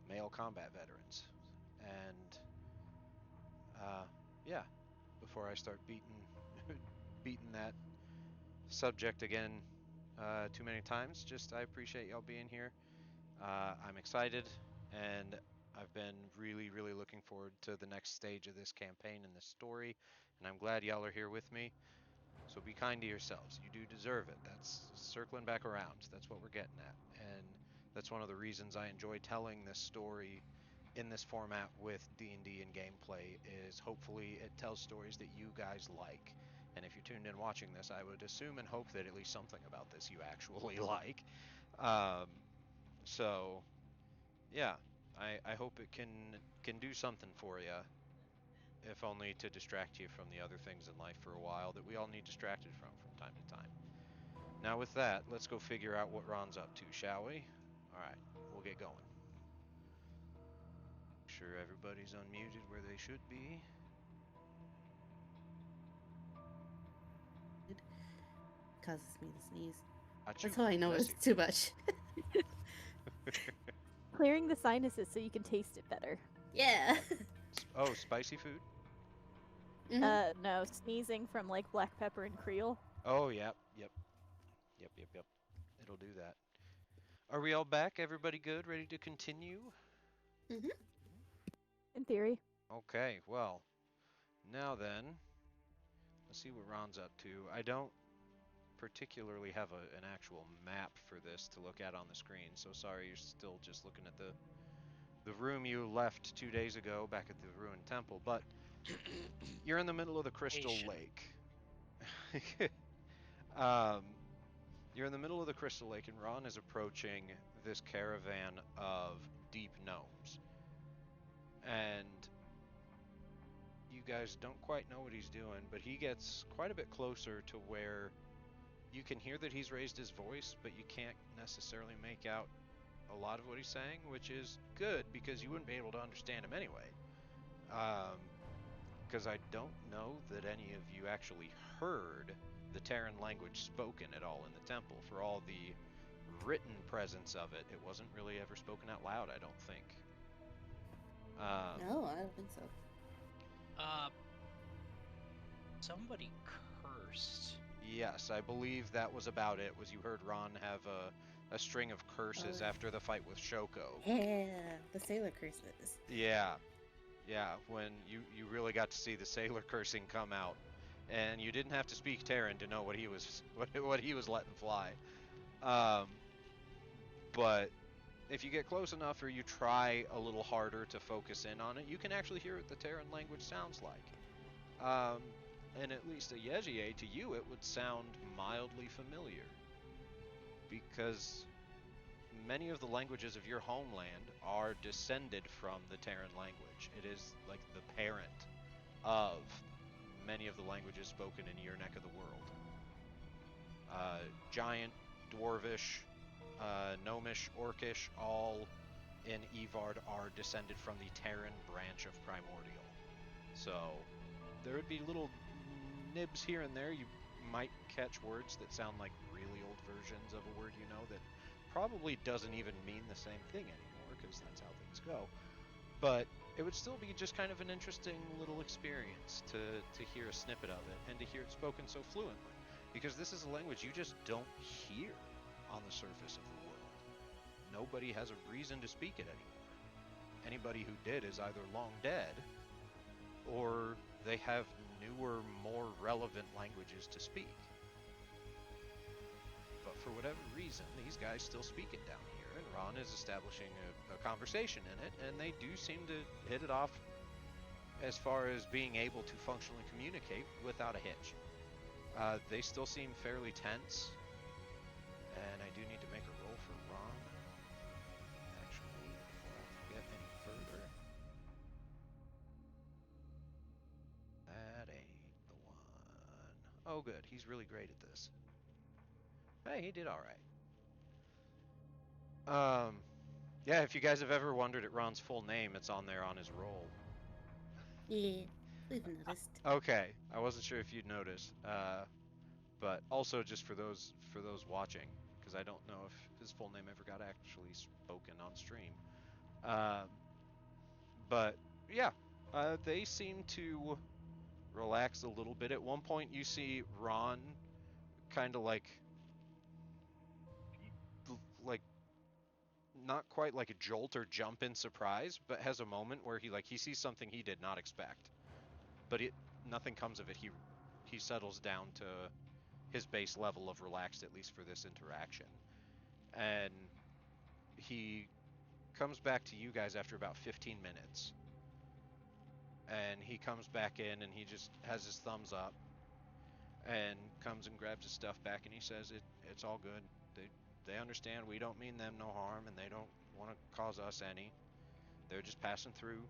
male combat veterans. And, yeah, before I start beating that subject again too many times, I appreciate y'all being here. I'm excited, and I've been really, really looking forward to the next stage of this campaign and this story, and I'm glad y'all are here with me. So be kind to yourselves. You do deserve it. That's circling back around. That's what we're getting at. And that's one of the reasons I enjoy telling this story in this format with D&D and gameplay, is hopefully it tells stories that you guys like. And if you're tuned in watching this, I would assume and hope that at least something about this you actually like. So yeah, I hope it can do something for you, if only to distract you from the other things in life for a while that we all need distracted from time to time. Now with that, let's go figure out what Ron's up to, shall we? Alright, we'll get going. Make sure everybody's unmuted where they should be. It causes me to sneeze. Achoo, That's how I know bless it's too much. Clearing the sinuses so you can taste it better. Yeah. Oh, spicy food? No, sneezing from like black pepper and Creole. Oh, yep. It'll do that. Are we all back? Everybody good? Ready to continue? Mm-hmm. In theory. Okay, well, now then, let's see what Ron's up to. I don't particularly have an actual map for this to look at on the screen, so sorry you're still just looking at the room you left 2 days ago back at the ruined temple, but you're in the middle of the Crystal Lake. You're in the middle of the Crystal Lake, and Ron is approaching this caravan of deep gnomes. And you guys don't quite know what he's doing, but he gets quite a bit closer to where you can hear that he's raised his voice, but you can't necessarily make out a lot of what he's saying, which is good because you wouldn't be able to understand him anyway. Because I don't know that any of you actually heard the Terran language spoken at all in the temple. For all the written presence of it, it wasn't really ever spoken out loud, I don't think. No, I don't think so. Somebody cursed. Yes, I believe that was about it. Was you heard Ron have a string of curses after the fight with Shoko. Yeah, the sailor curses. Yeah, when you really got to see the sailor cursing come out, and you didn't have to speak Terran to know what he was what he was letting fly. But if you get close enough or you try a little harder to focus in on it, you can actually hear what the Terran language sounds like. And at least a Yejier, to you, it would sound mildly familiar. Because many of the languages of your homeland are descended from the Terran language. It is like the parent of many of the languages spoken in your neck of the world. Giant, Dwarvish, Gnomish, Orcish, all in Yvard are descended from the Terran branch of Primordial. So there would be little nibs here and there. You might catch words that sound like really old versions of a word you know that probably doesn't even mean the same thing anymore, because that's how things go. But it would still be just kind of an interesting little experience to hear a snippet of it and to hear it spoken so fluently, because this is a language you just don't hear on the surface of the world. Nobody has a reason to speak it anymore. Anybody who did is either long dead, or they have newer, more relevant languages to speak. But for whatever reason, these guys still speak it down here, and Ron is establishing a conversation in it, and they do seem to hit it off as far as being able to functionally communicate without a hitch. They still seem fairly tense, and I do need to make a roll for Ron. Actually, before I get any further. That ain't the one. Oh, good. He's really great at this. Hey, he did all right. Yeah, if you guys have ever wondered at Ron's full name, it's on there on his roll. Yeah, we've noticed. Okay, I wasn't sure if you'd noticed. But also just for those watching, because I don't know if his full name ever got actually spoken on stream. But yeah, they seem to relax a little bit. At one point, you see Ron kind of like not quite like a jolt or jump in surprise, but has a moment where he sees something he did not expect, but nothing comes of it. He settles down to his base level of relaxed, at least for this interaction, and he comes back to you guys after about 15 minutes, and he comes back in and he just has his thumbs up and comes and grabs his stuff back, and he says it's all good. They understand we don't mean them no harm, and they don't want to cause us any. They're just passing through,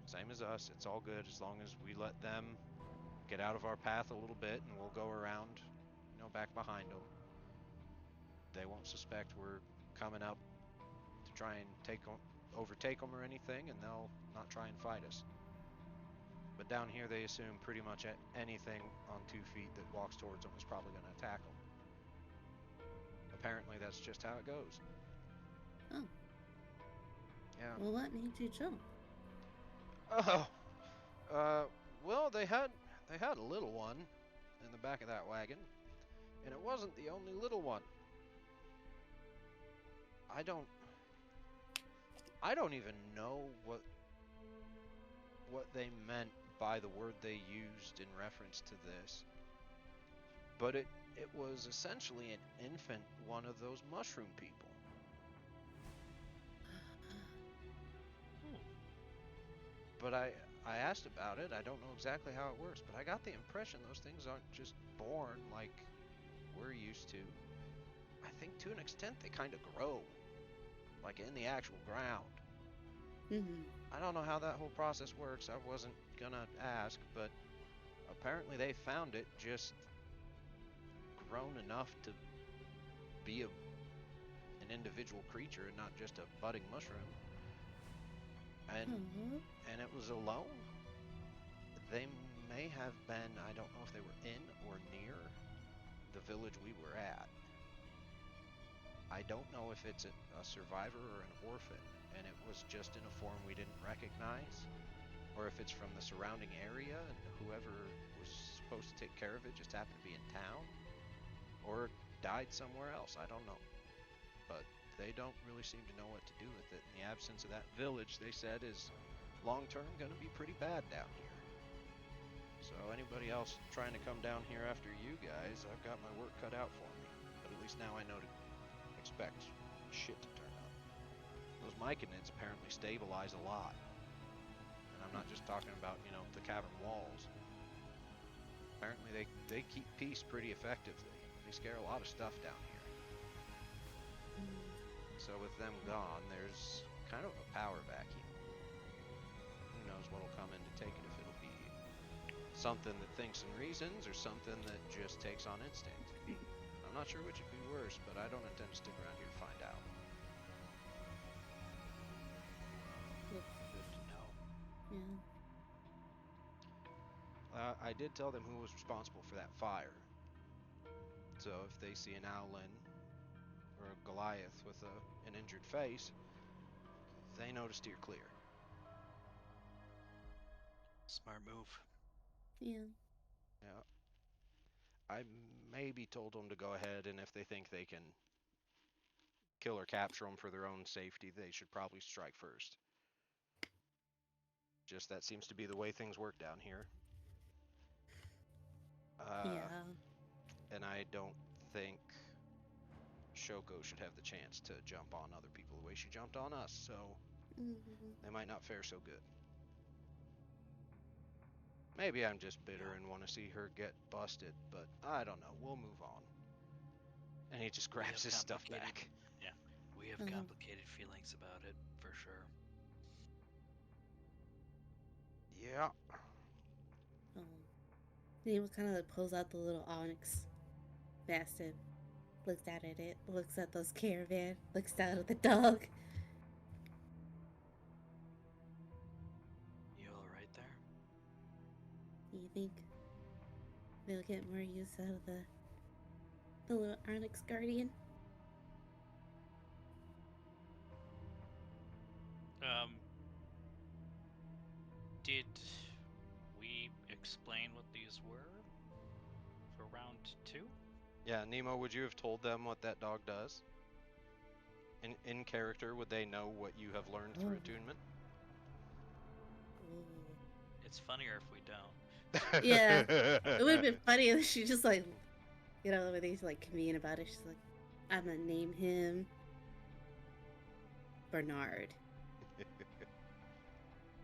same as us. It's all good as long as we let them get out of our path a little bit, and we'll go around, back behind them. They won't suspect we're coming up to try and overtake them or anything, and they'll not try and fight us. But down here, they assume pretty much anything on 2 feet that walks towards them is probably going to attack them. Apparently, that's just how it goes. Oh. Yeah. Well, what made you jump? Oh. Well, they had a little one in the back of that wagon, and it wasn't the only little one. I don't even know what they meant by the word they used in reference to this, but it was essentially an infant, one of those mushroom people. But I asked about it. I don't know exactly how it works, but I got the impression those things aren't just born like we're used to. I think to an extent they kind of grow, like in the actual ground. Mm-hmm. I don't know how that whole process works. I wasn't gonna ask, but apparently they found it just grown enough to be an an individual creature and not just a budding mushroom. And Aw. and it was alone. They may have been, I don't know if they were in or near the village we were at. I don't know if it's a survivor or an orphan, and it was just in a form we didn't recognize, or if it's from the surrounding area and whoever was supposed to take care of it just happened to be in town, or died somewhere else. I don't know. But they don't really seem to know what to do with it. In the absence of that village, they said, is long-term going to be pretty bad down here. So anybody else trying to come down here after you guys, I've got my work cut out for me. But at least now I know to expect shit to turn up. Those myconids apparently stabilize a lot. And I'm not just talking about, the cavern walls. Apparently they keep peace pretty effectively. They scare a lot of stuff down here. So with them gone, there's kind of a power vacuum. Who knows what'll come in to take it, if it'll be something that thinks and reasons or something that just takes on instinct. I'm not sure which would be worse, but I don't intend to stick around here to find out. Good to know. Yeah. I did tell them who was responsible for that fire. So if they see an Owlin or a Goliath with an injured face, they know to steer clear. Smart move. Yeah. Yeah. I maybe told them to go ahead, and if they think they can kill or capture them for their own safety, they should probably strike first. Just that seems to be the way things work down here. Yeah. And I don't think Shoko should have the chance to jump on other people the way she jumped on us, so they might not fare so good. Maybe I'm just bitter and want to see her get busted, but I don't know. We'll move on. And he just grabs his stuff back. Yeah, we have complicated feelings about it, for sure. Yeah. He kind of pulls out the little onyx bastard, looks out at it, looks at those caravan, looks down at the dog. You alright there? Do you think they'll get more use out of the little onyx guardian? Did we explain what these were for round 2? Yeah, Nemo, would you have told them what that dog does? In character, would they know what you have learned through attunement? It's funnier if we don't. Yeah. It would have been funny if she just when they commune about it, she's like, I'm gonna name him Bernard.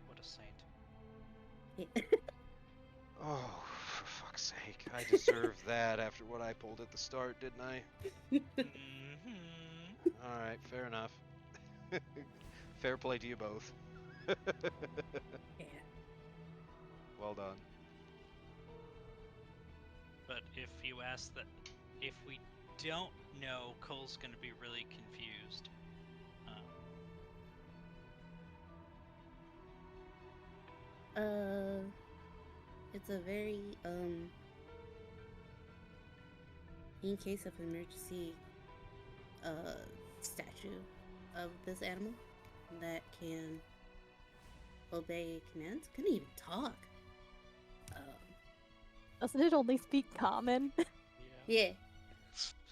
What a saint. Oh, for fuck's sake. I deserved that after what I pulled at the start, didn't I? Mm-hmm. Alright, fair enough. Fair play to you both. Yeah. Well done. But if you ask that, if we don't know, Cole's gonna be really confused. It's a very, in case of emergency, statue of this animal that can obey commands. Couldn't even talk. Doesn't it only speak common? Yeah.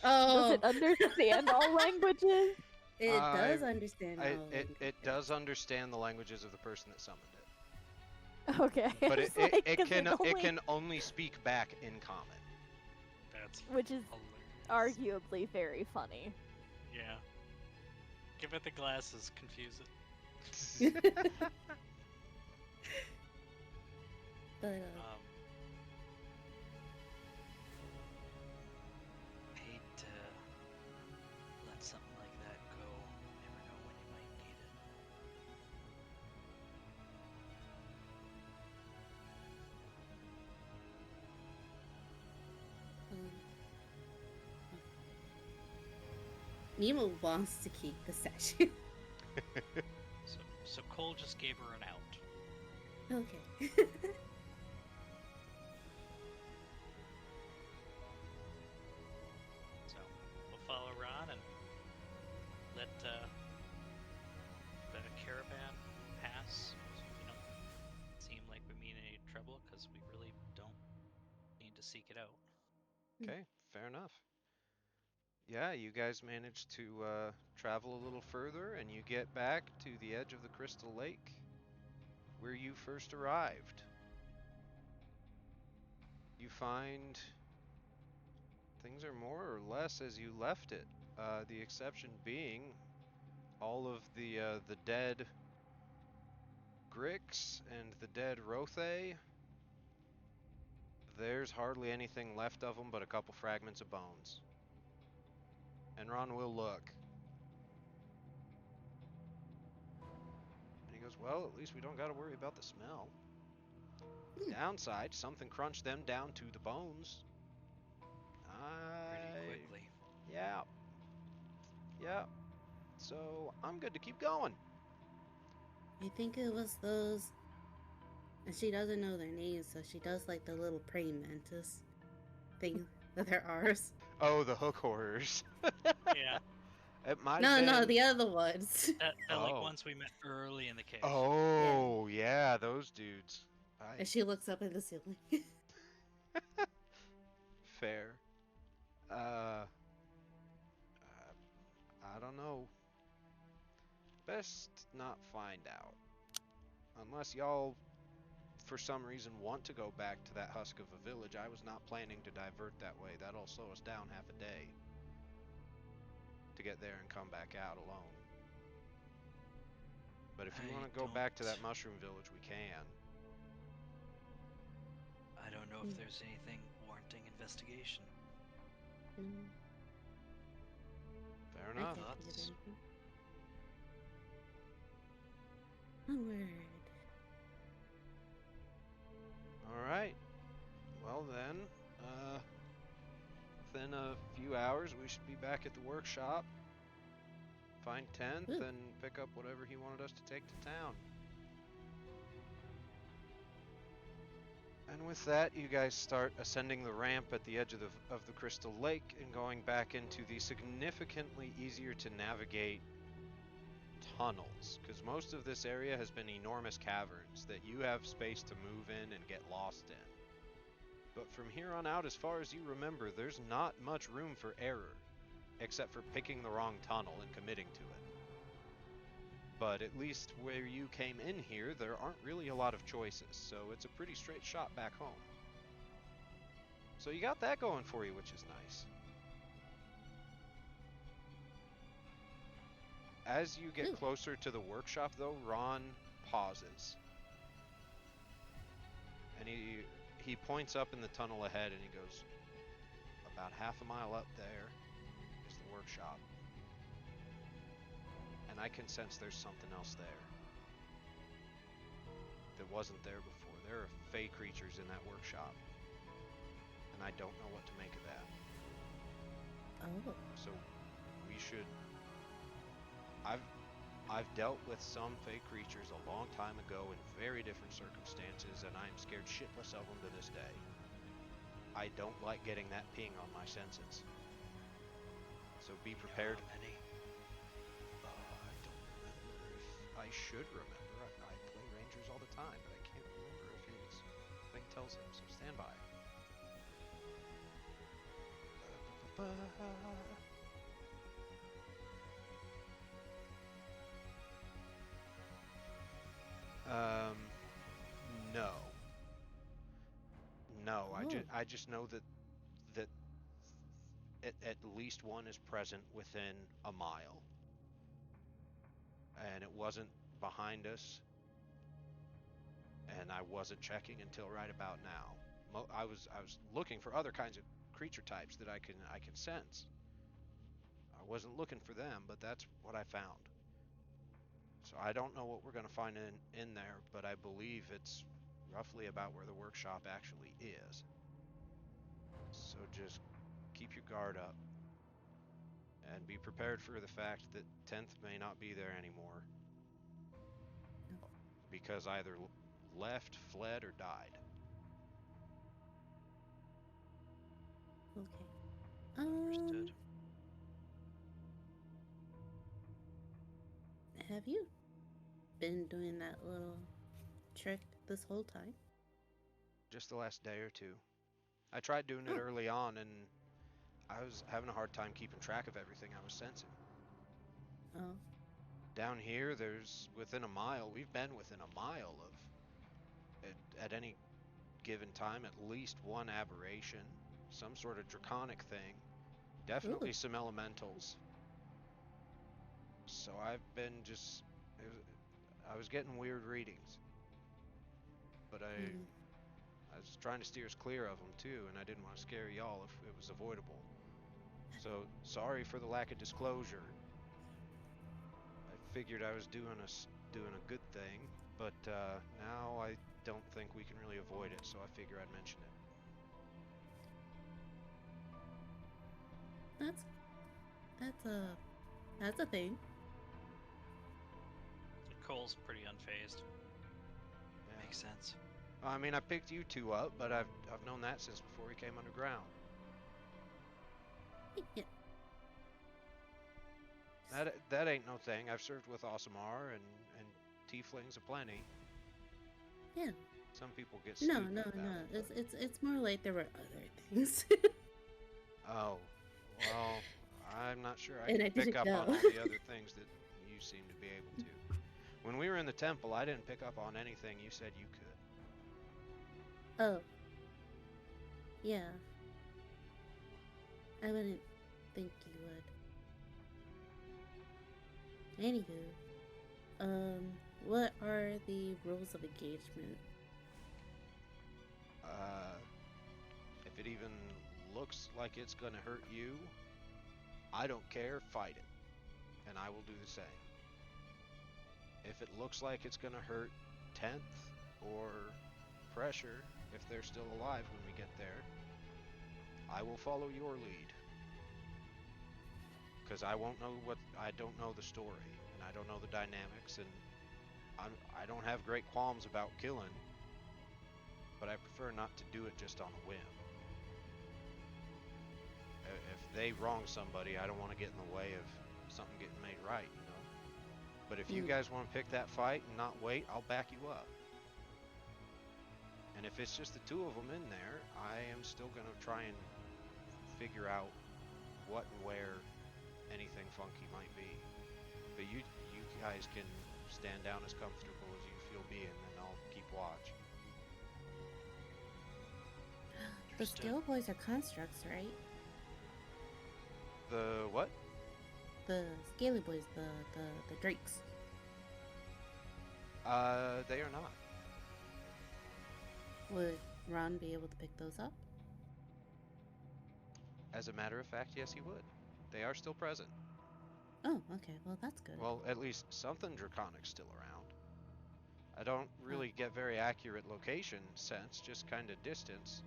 Does it understand all languages? It does understand all languages. It does understand the languages of the person that summoned it. Okay. But it can only speak back in common. That's which is hilarious. arguably very funny. Yeah. Give it the glasses, confuse it. But, hate to let something like that go. Never know when you might need it. Nemo wants to keep the statue. So Cole just gave her an out. Okay. So we'll follow Ron and let the caravan pass. So we don't seem like we mean any trouble, because we really don't need to seek it out. Okay, fair enough. Yeah, you guys manage to travel a little further, and you get back to the edge of the Crystal Lake, where you first arrived. You find things are more or less as you left it. The exception being all of the dead Grix and the dead Rothe. There's hardly anything left of them but a couple fragments of bones. And Ron will look. And he goes, well, at least we don't got to worry about the smell. Downside, something crunched them down to the bones. Pretty quickly. Yeah. Yeah. So I'm good to keep going. I think it was those. And she doesn't know their names, so she does like the little praying mantis thing that they're ours. Oh, the hook horrors. Yeah. It might No, have no, been. the other ones. That like Oh. ones we met early in the cave. Oh, yeah, those dudes. And she looks up at the ceiling. Fair. Uh, I don't know. Best not find out. Unless y'all, for some reason, want to go back to that husk of a village. I was not planning to divert that way. That'll slow us down half a day to get there and come back out alone. But if you want to go back to that mushroom village, we can. I don't know if there's anything warranting investigation. Fair I enough. can't think of anything. Onward. Alright. Well then, within a few hours we should be back at the workshop. Find 10th and pick up whatever he wanted us to take to town. And with that, you guys start ascending the ramp at the edge of the Crystal Lake and going back into the significantly easier to navigate tunnels, because most of this area has been enormous caverns that you have space to move in and get lost in. But from here on out, as far as you remember, there's not much room for error, except for picking the wrong tunnel and committing to it. But at least where you came in here, there aren't really a lot of choices, so it's a pretty straight shot back home. So you got that going for you, which is nice. As you get closer to the workshop, though, Ron pauses. And he points up in the tunnel ahead and he goes, about half a mile up there is the workshop. And I can sense there's something else there that wasn't there before. There are fey creatures in that workshop. And I don't know what to make of that. Oh. So we should... I've dealt with some fey creatures a long time ago in very different circumstances, and I'm scared shitless of them to this day. I don't like getting that ping on my senses. So be prepared. You know how many? I don't remember if I should remember. I play Rangers all the time, but I can't remember if his thing tells him, so stand by. No. No, I just know that at least one is present within a mile. And it wasn't behind us. And I wasn't checking until right about now. I was looking for other kinds of creature types that I can sense. I wasn't looking for them, but that's what I found. So I don't know what we're going to find in there, but I believe it's roughly about where the workshop actually is. So just keep your guard up. And be prepared for the fact that 10th may not be there anymore. Because either left, fled, or died. Okay. Understood. Have you been doing that little trick this whole time? Just the last day or two. I tried doing it Oh. early on, and I was having a hard time keeping track of everything I was sensing. Oh. Down here, there's within a mile, we've been within a mile of, at any given time, at least one aberration, some sort of draconic thing, definitely Ooh. some elementals. So I've been just, I was getting weird readings, but I was trying to steer us clear of them too, and I didn't want to scare y'all if it was avoidable. So sorry for the lack of disclosure. I figured I was doing a good thing, but now I don't think we can really avoid it, so I figure I'd mention it. That's a thing. Cole's pretty unfazed. Yeah. Makes sense. I mean, I picked you two up, but I've known that since before we came underground. Yeah. That ain't no thing. I've served with Aasimar and tieflings aplenty. Yeah. Some people get No, stupid no, about no. it. It's more like there were other things. Oh, well, I'm not sure I And I could pick didn't up on know. all the other things that you seem to be able to. When we were in the temple, I didn't pick up on anything you said you could. Oh. Yeah. I wouldn't think you would. Anywho, what are the rules of engagement? If it even looks like it's gonna hurt you, I don't care, fight it. And I will do the same. If it looks like it's gonna hurt 10th or pressure, if they're still alive when we get there, I will follow your lead. Because I don't know the story, and I don't know the dynamics, and I don't have great qualms about killing, but I prefer not to do it just on a whim. If they wrong somebody, I don't want to get in the way of something getting made right, you know? But if you guys want to pick that fight and not wait, I'll back you up. And if it's just the two of them in there, I am still going to try and figure out what and where anything funky might be. But you guys can stand down as comfortable as you feel being, and I'll keep watch. The Scale Boys are constructs, right? The what? The Scaly Boys, the Drakes. They are not. Would Ron be able to pick those up? As a matter of fact, yes, he would. They are still present. Oh, okay. Well, that's good. Well, at least something draconic's still around. I don't really get very accurate location sense, just kind of distance.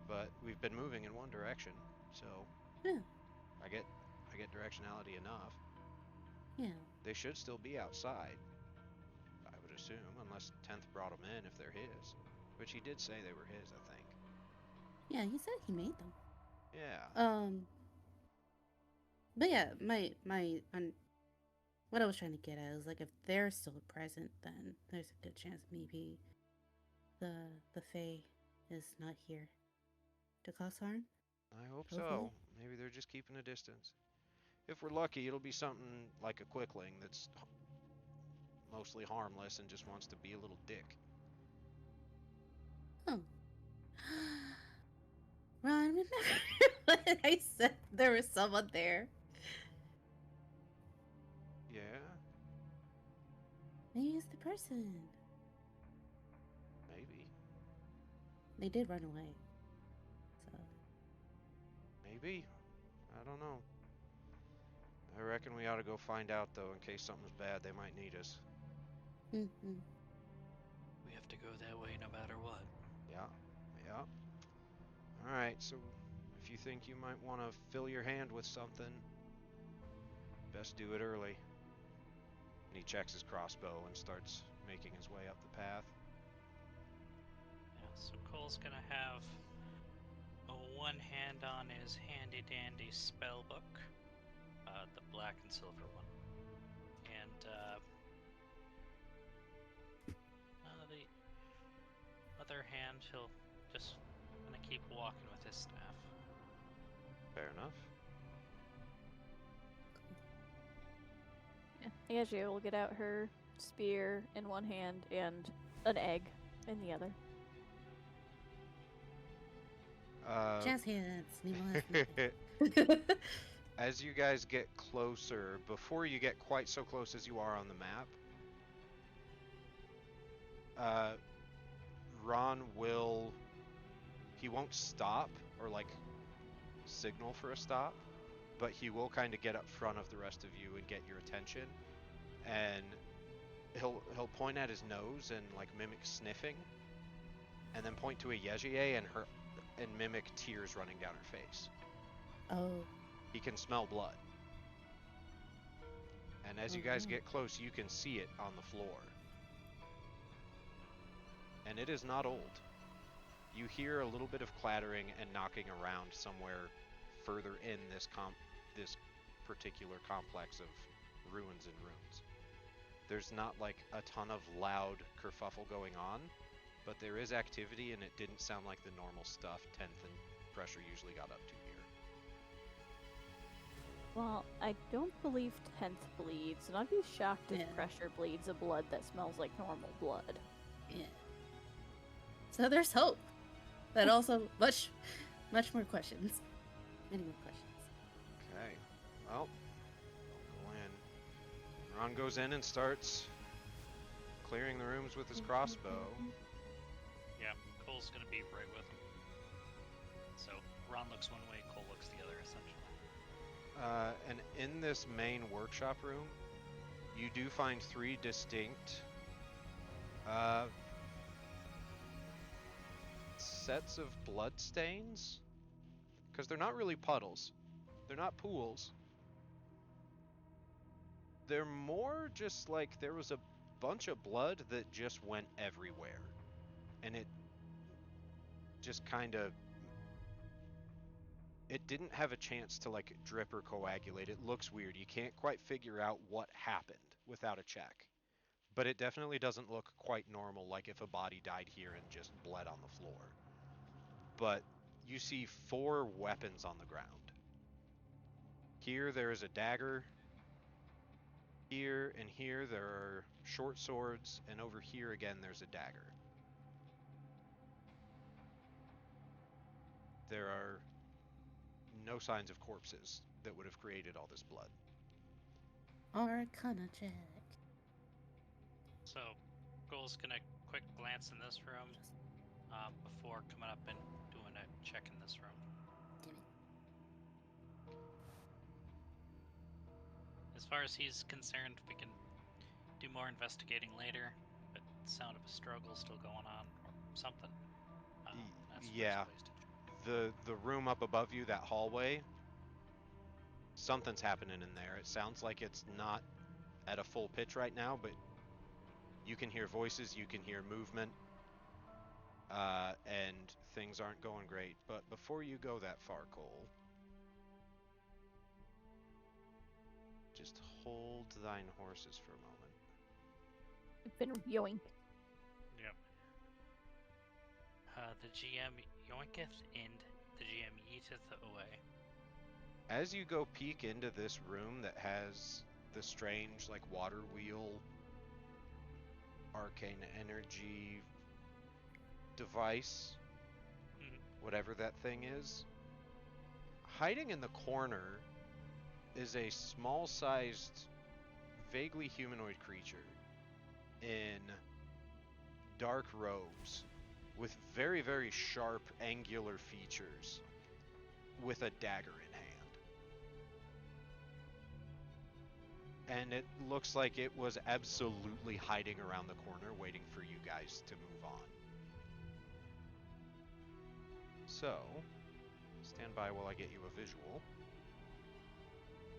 But we've been moving in one direction, so Yeah. I get directionality enough. Yeah. They should still be outside, I would assume, unless 10th brought them in if they're his. Which he did say they were his, I think. Yeah, he said he made them. Yeah. But yeah, what I was trying to get at is like if they're still present, then there's a good chance maybe the Fae is not here to cause harm. I hope Hopefully. so. Maybe they're just keeping a distance. If we're lucky, it'll be something like a quickling that's mostly harmless and just wants to be a little dick. Oh. Ron, remember when I said there was someone there? Yeah, Maybe it's the person. maybe. They did run away. So. Maybe. I don't know. I reckon we ought to go find out, though, in case something's bad. They might need us. Mm-hmm. We have to go that way no matter what. Yeah, yeah. Alright, so if you think you might want to fill your hand with something, Best do it early. And he checks his crossbow and starts making his way up the path. Yeah, so Cole's gonna have one hand on his handy dandy spell book, the black and silver one, and the other hand he'll just gonna keep walking with his staff. Fair enough. Yeah. Yajir will get out her spear in one hand and an egg in the other. Jazz hands. Nemo has nothing. As you guys get closer, before you get quite so close as you are on the map, Ron will... He won't stop or, like, signal for a stop, but he will kind of get up front of the rest of you and get your attention, and he'll point at his nose and, like, mimic sniffing, and then point to a Yejier and mimic tears running down her face. Oh. He can smell blood. And as you guys get close, you can see it on the floor. And it is not old. You hear a little bit of clattering and knocking around somewhere further in this particular complex of ruins and ruins. There's not like a ton of loud kerfuffle going on, but there is activity, and it didn't sound like the normal stuff 10th and Pressure usually got up to here. Well, I don't believe 10th bleeds, and I'd be shocked if Yeah. Pressure bleeds a blood that smells like normal blood. Yeah. So there's hope. But also much more questions. Many more questions. Okay. Well, I'll go in. Ron goes in and starts clearing the rooms with his crossbow. Yeah, Cole's gonna be right with him. So Ron looks one way, Cole looks the other, essentially. And in this main workshop room, you do find 3 distinct sets of blood stains, because they're not really puddles. They're not pools. They're more just like there was a bunch of blood that just went everywhere. And it just kind of... It didn't have a chance to like drip or coagulate. It looks weird. You can't quite figure out what happened without a check. But it definitely doesn't look quite normal, like if a body died here and just bled on the floor. But you see 4 weapons on the ground. Here there is a dagger. Here and here there are short swords, and over here again there's a dagger. There are no signs of corpses that would have created all this blood. Arcana check. So Cole's gonna quick glance in this room before coming up and doing a check in this room. Gimme. As far as he's concerned, we can do more investigating later, but the sound of a struggle still going on, or something. That's the Yeah. first place to check. The room up above you, that hallway, something's happening in there. It sounds like it's not at a full pitch right now, but you can hear voices, you can hear movement, and things aren't going great. But before you go that far, Cole, just hold thine horses for a moment. I've been yoink. Yep. The GM yoinketh and the GM yeeteth away. As you go peek into this room that has the strange, like, water wheel arcane energy device, whatever that thing is, hiding in the corner is a small-sized, vaguely humanoid creature in dark robes with very, very sharp, angular features with a dagger in hand. And it looks like it was absolutely hiding around the corner waiting for you guys to move on. So, stand by while I get you a visual,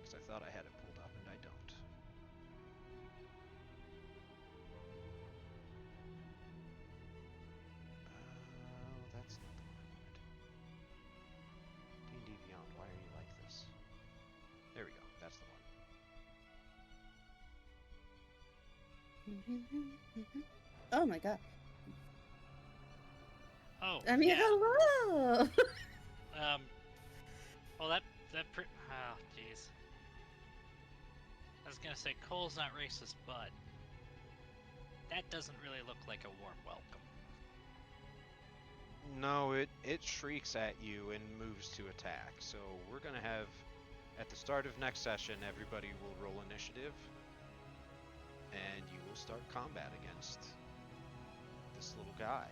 because I thought I had it pulled up and Oh my god. Oh, I mean, yeah. hello! Well, oh, jeez. I was gonna say Cole's not racist, but that doesn't really look like a warm welcome. No, it shrieks at you and moves to attack. So we're gonna have, at the start of next session, everybody will roll initiative, and you will start combat against this little guy.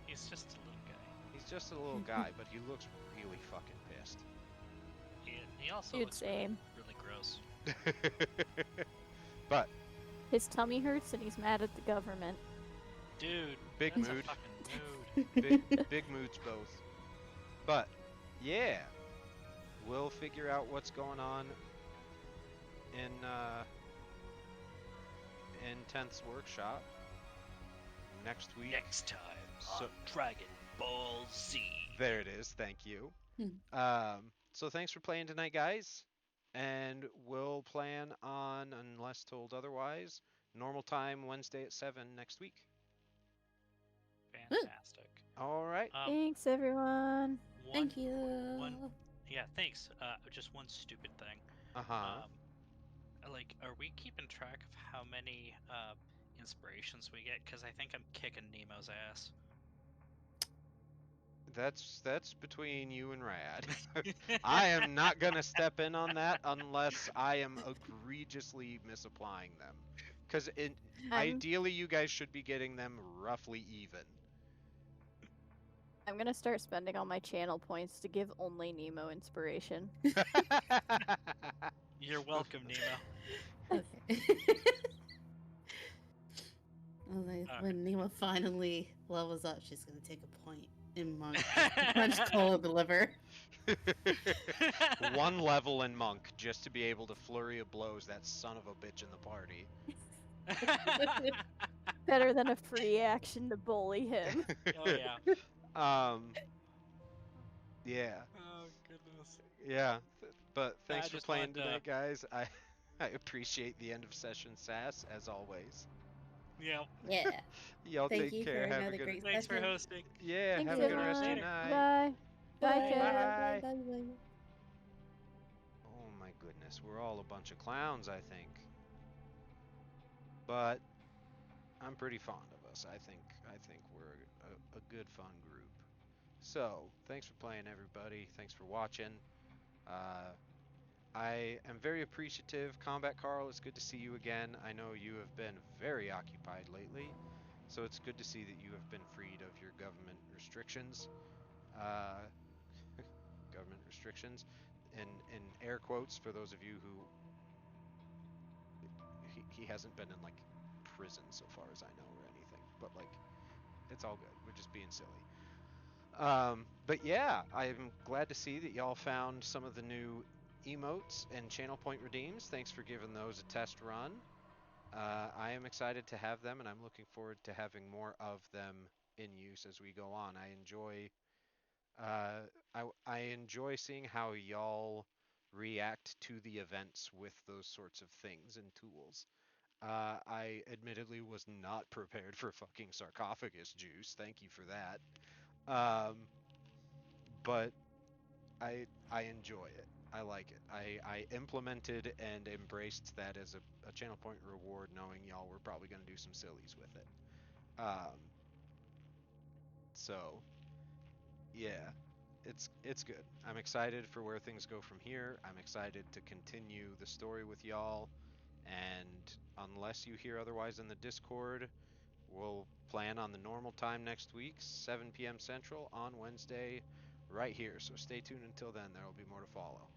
He's just a little guy. He's just a little guy, but he looks really fucking pissed. He also Dude, looks same. really gross. But His tummy hurts and he's mad at the government. Dude, Big that's mood. a fucking mood. big moods both. But yeah, we'll figure out what's going on in 10th's workshop next week. Next time So- on Dragon Ball Z. There it is. Thank you. Hmm. So thanks for playing tonight, guys. And we'll plan on, unless told otherwise, normal time Wednesday at 7 next week. Fantastic. All right. Thanks, everyone. Thank you. Yeah, thanks. Just one stupid thing. Uh-huh. Like, are we keeping track of how many inspirations we get? Because I think I'm kicking Nemo's ass. That's between you and Rad. I am not gonna step in on that unless I am egregiously misapplying them. Because ideally, you guys should be getting them roughly even. I'm gonna start spending all my channel points to give only Nemo inspiration. You're welcome, Nemo. Okay. Well, when Nemo finally levels up, she's gonna take a point in Monk. Punch Cole in the liver. One level in Monk just to be able to flurry of blows that son of a bitch in the party. Better than a free action to bully him. Oh yeah. Yeah. Oh goodness. Yeah. But thanks I for just playing wanted to- tonight, guys. I appreciate the end of session sass as always. Yeah. Yeah. Y'all Thank take you care. for Have a another good. great Thanks for session. hosting. Yeah. Thanks, Have a good rest of your everyone. night. Bye. Bye, Bye. Ted. Bye. Bye. Bye. Oh my goodness, we're all a bunch of clowns, I think. But I'm pretty fond of us. I think we're a good fun group. So, thanks for playing, everybody. Thanks for watching. I am very appreciative. Combat Carl, it's good to see you again. I know you have been very occupied lately, so it's good to see that you have been freed of your government restrictions. Government restrictions, in air quotes for those of you who he hasn't been in like prison so far as I know or anything, but like it's all good. We're just being silly. But yeah, I'm glad to see that y'all found some of the new emotes and channel point redeems. Thanks for giving those a test run. I am excited to have them, and I'm looking forward to having more of them in use as we go on. I enjoy seeing how y'all react to the events with those sorts of things and tools. I admittedly was not prepared for fucking sarcophagus juice. Thank you for that. But I enjoy it. I like it. I implemented and embraced that as a channel point reward, knowing y'all were probably going to do some sillies with it. So yeah, it's good. I'm excited for where things go from here. I'm excited to continue the story with y'all. And unless you hear otherwise in the Discord, we'll plan on the normal time next week, 7 p.m. Central on Wednesday, right here. So stay tuned until then. There will be more to follow.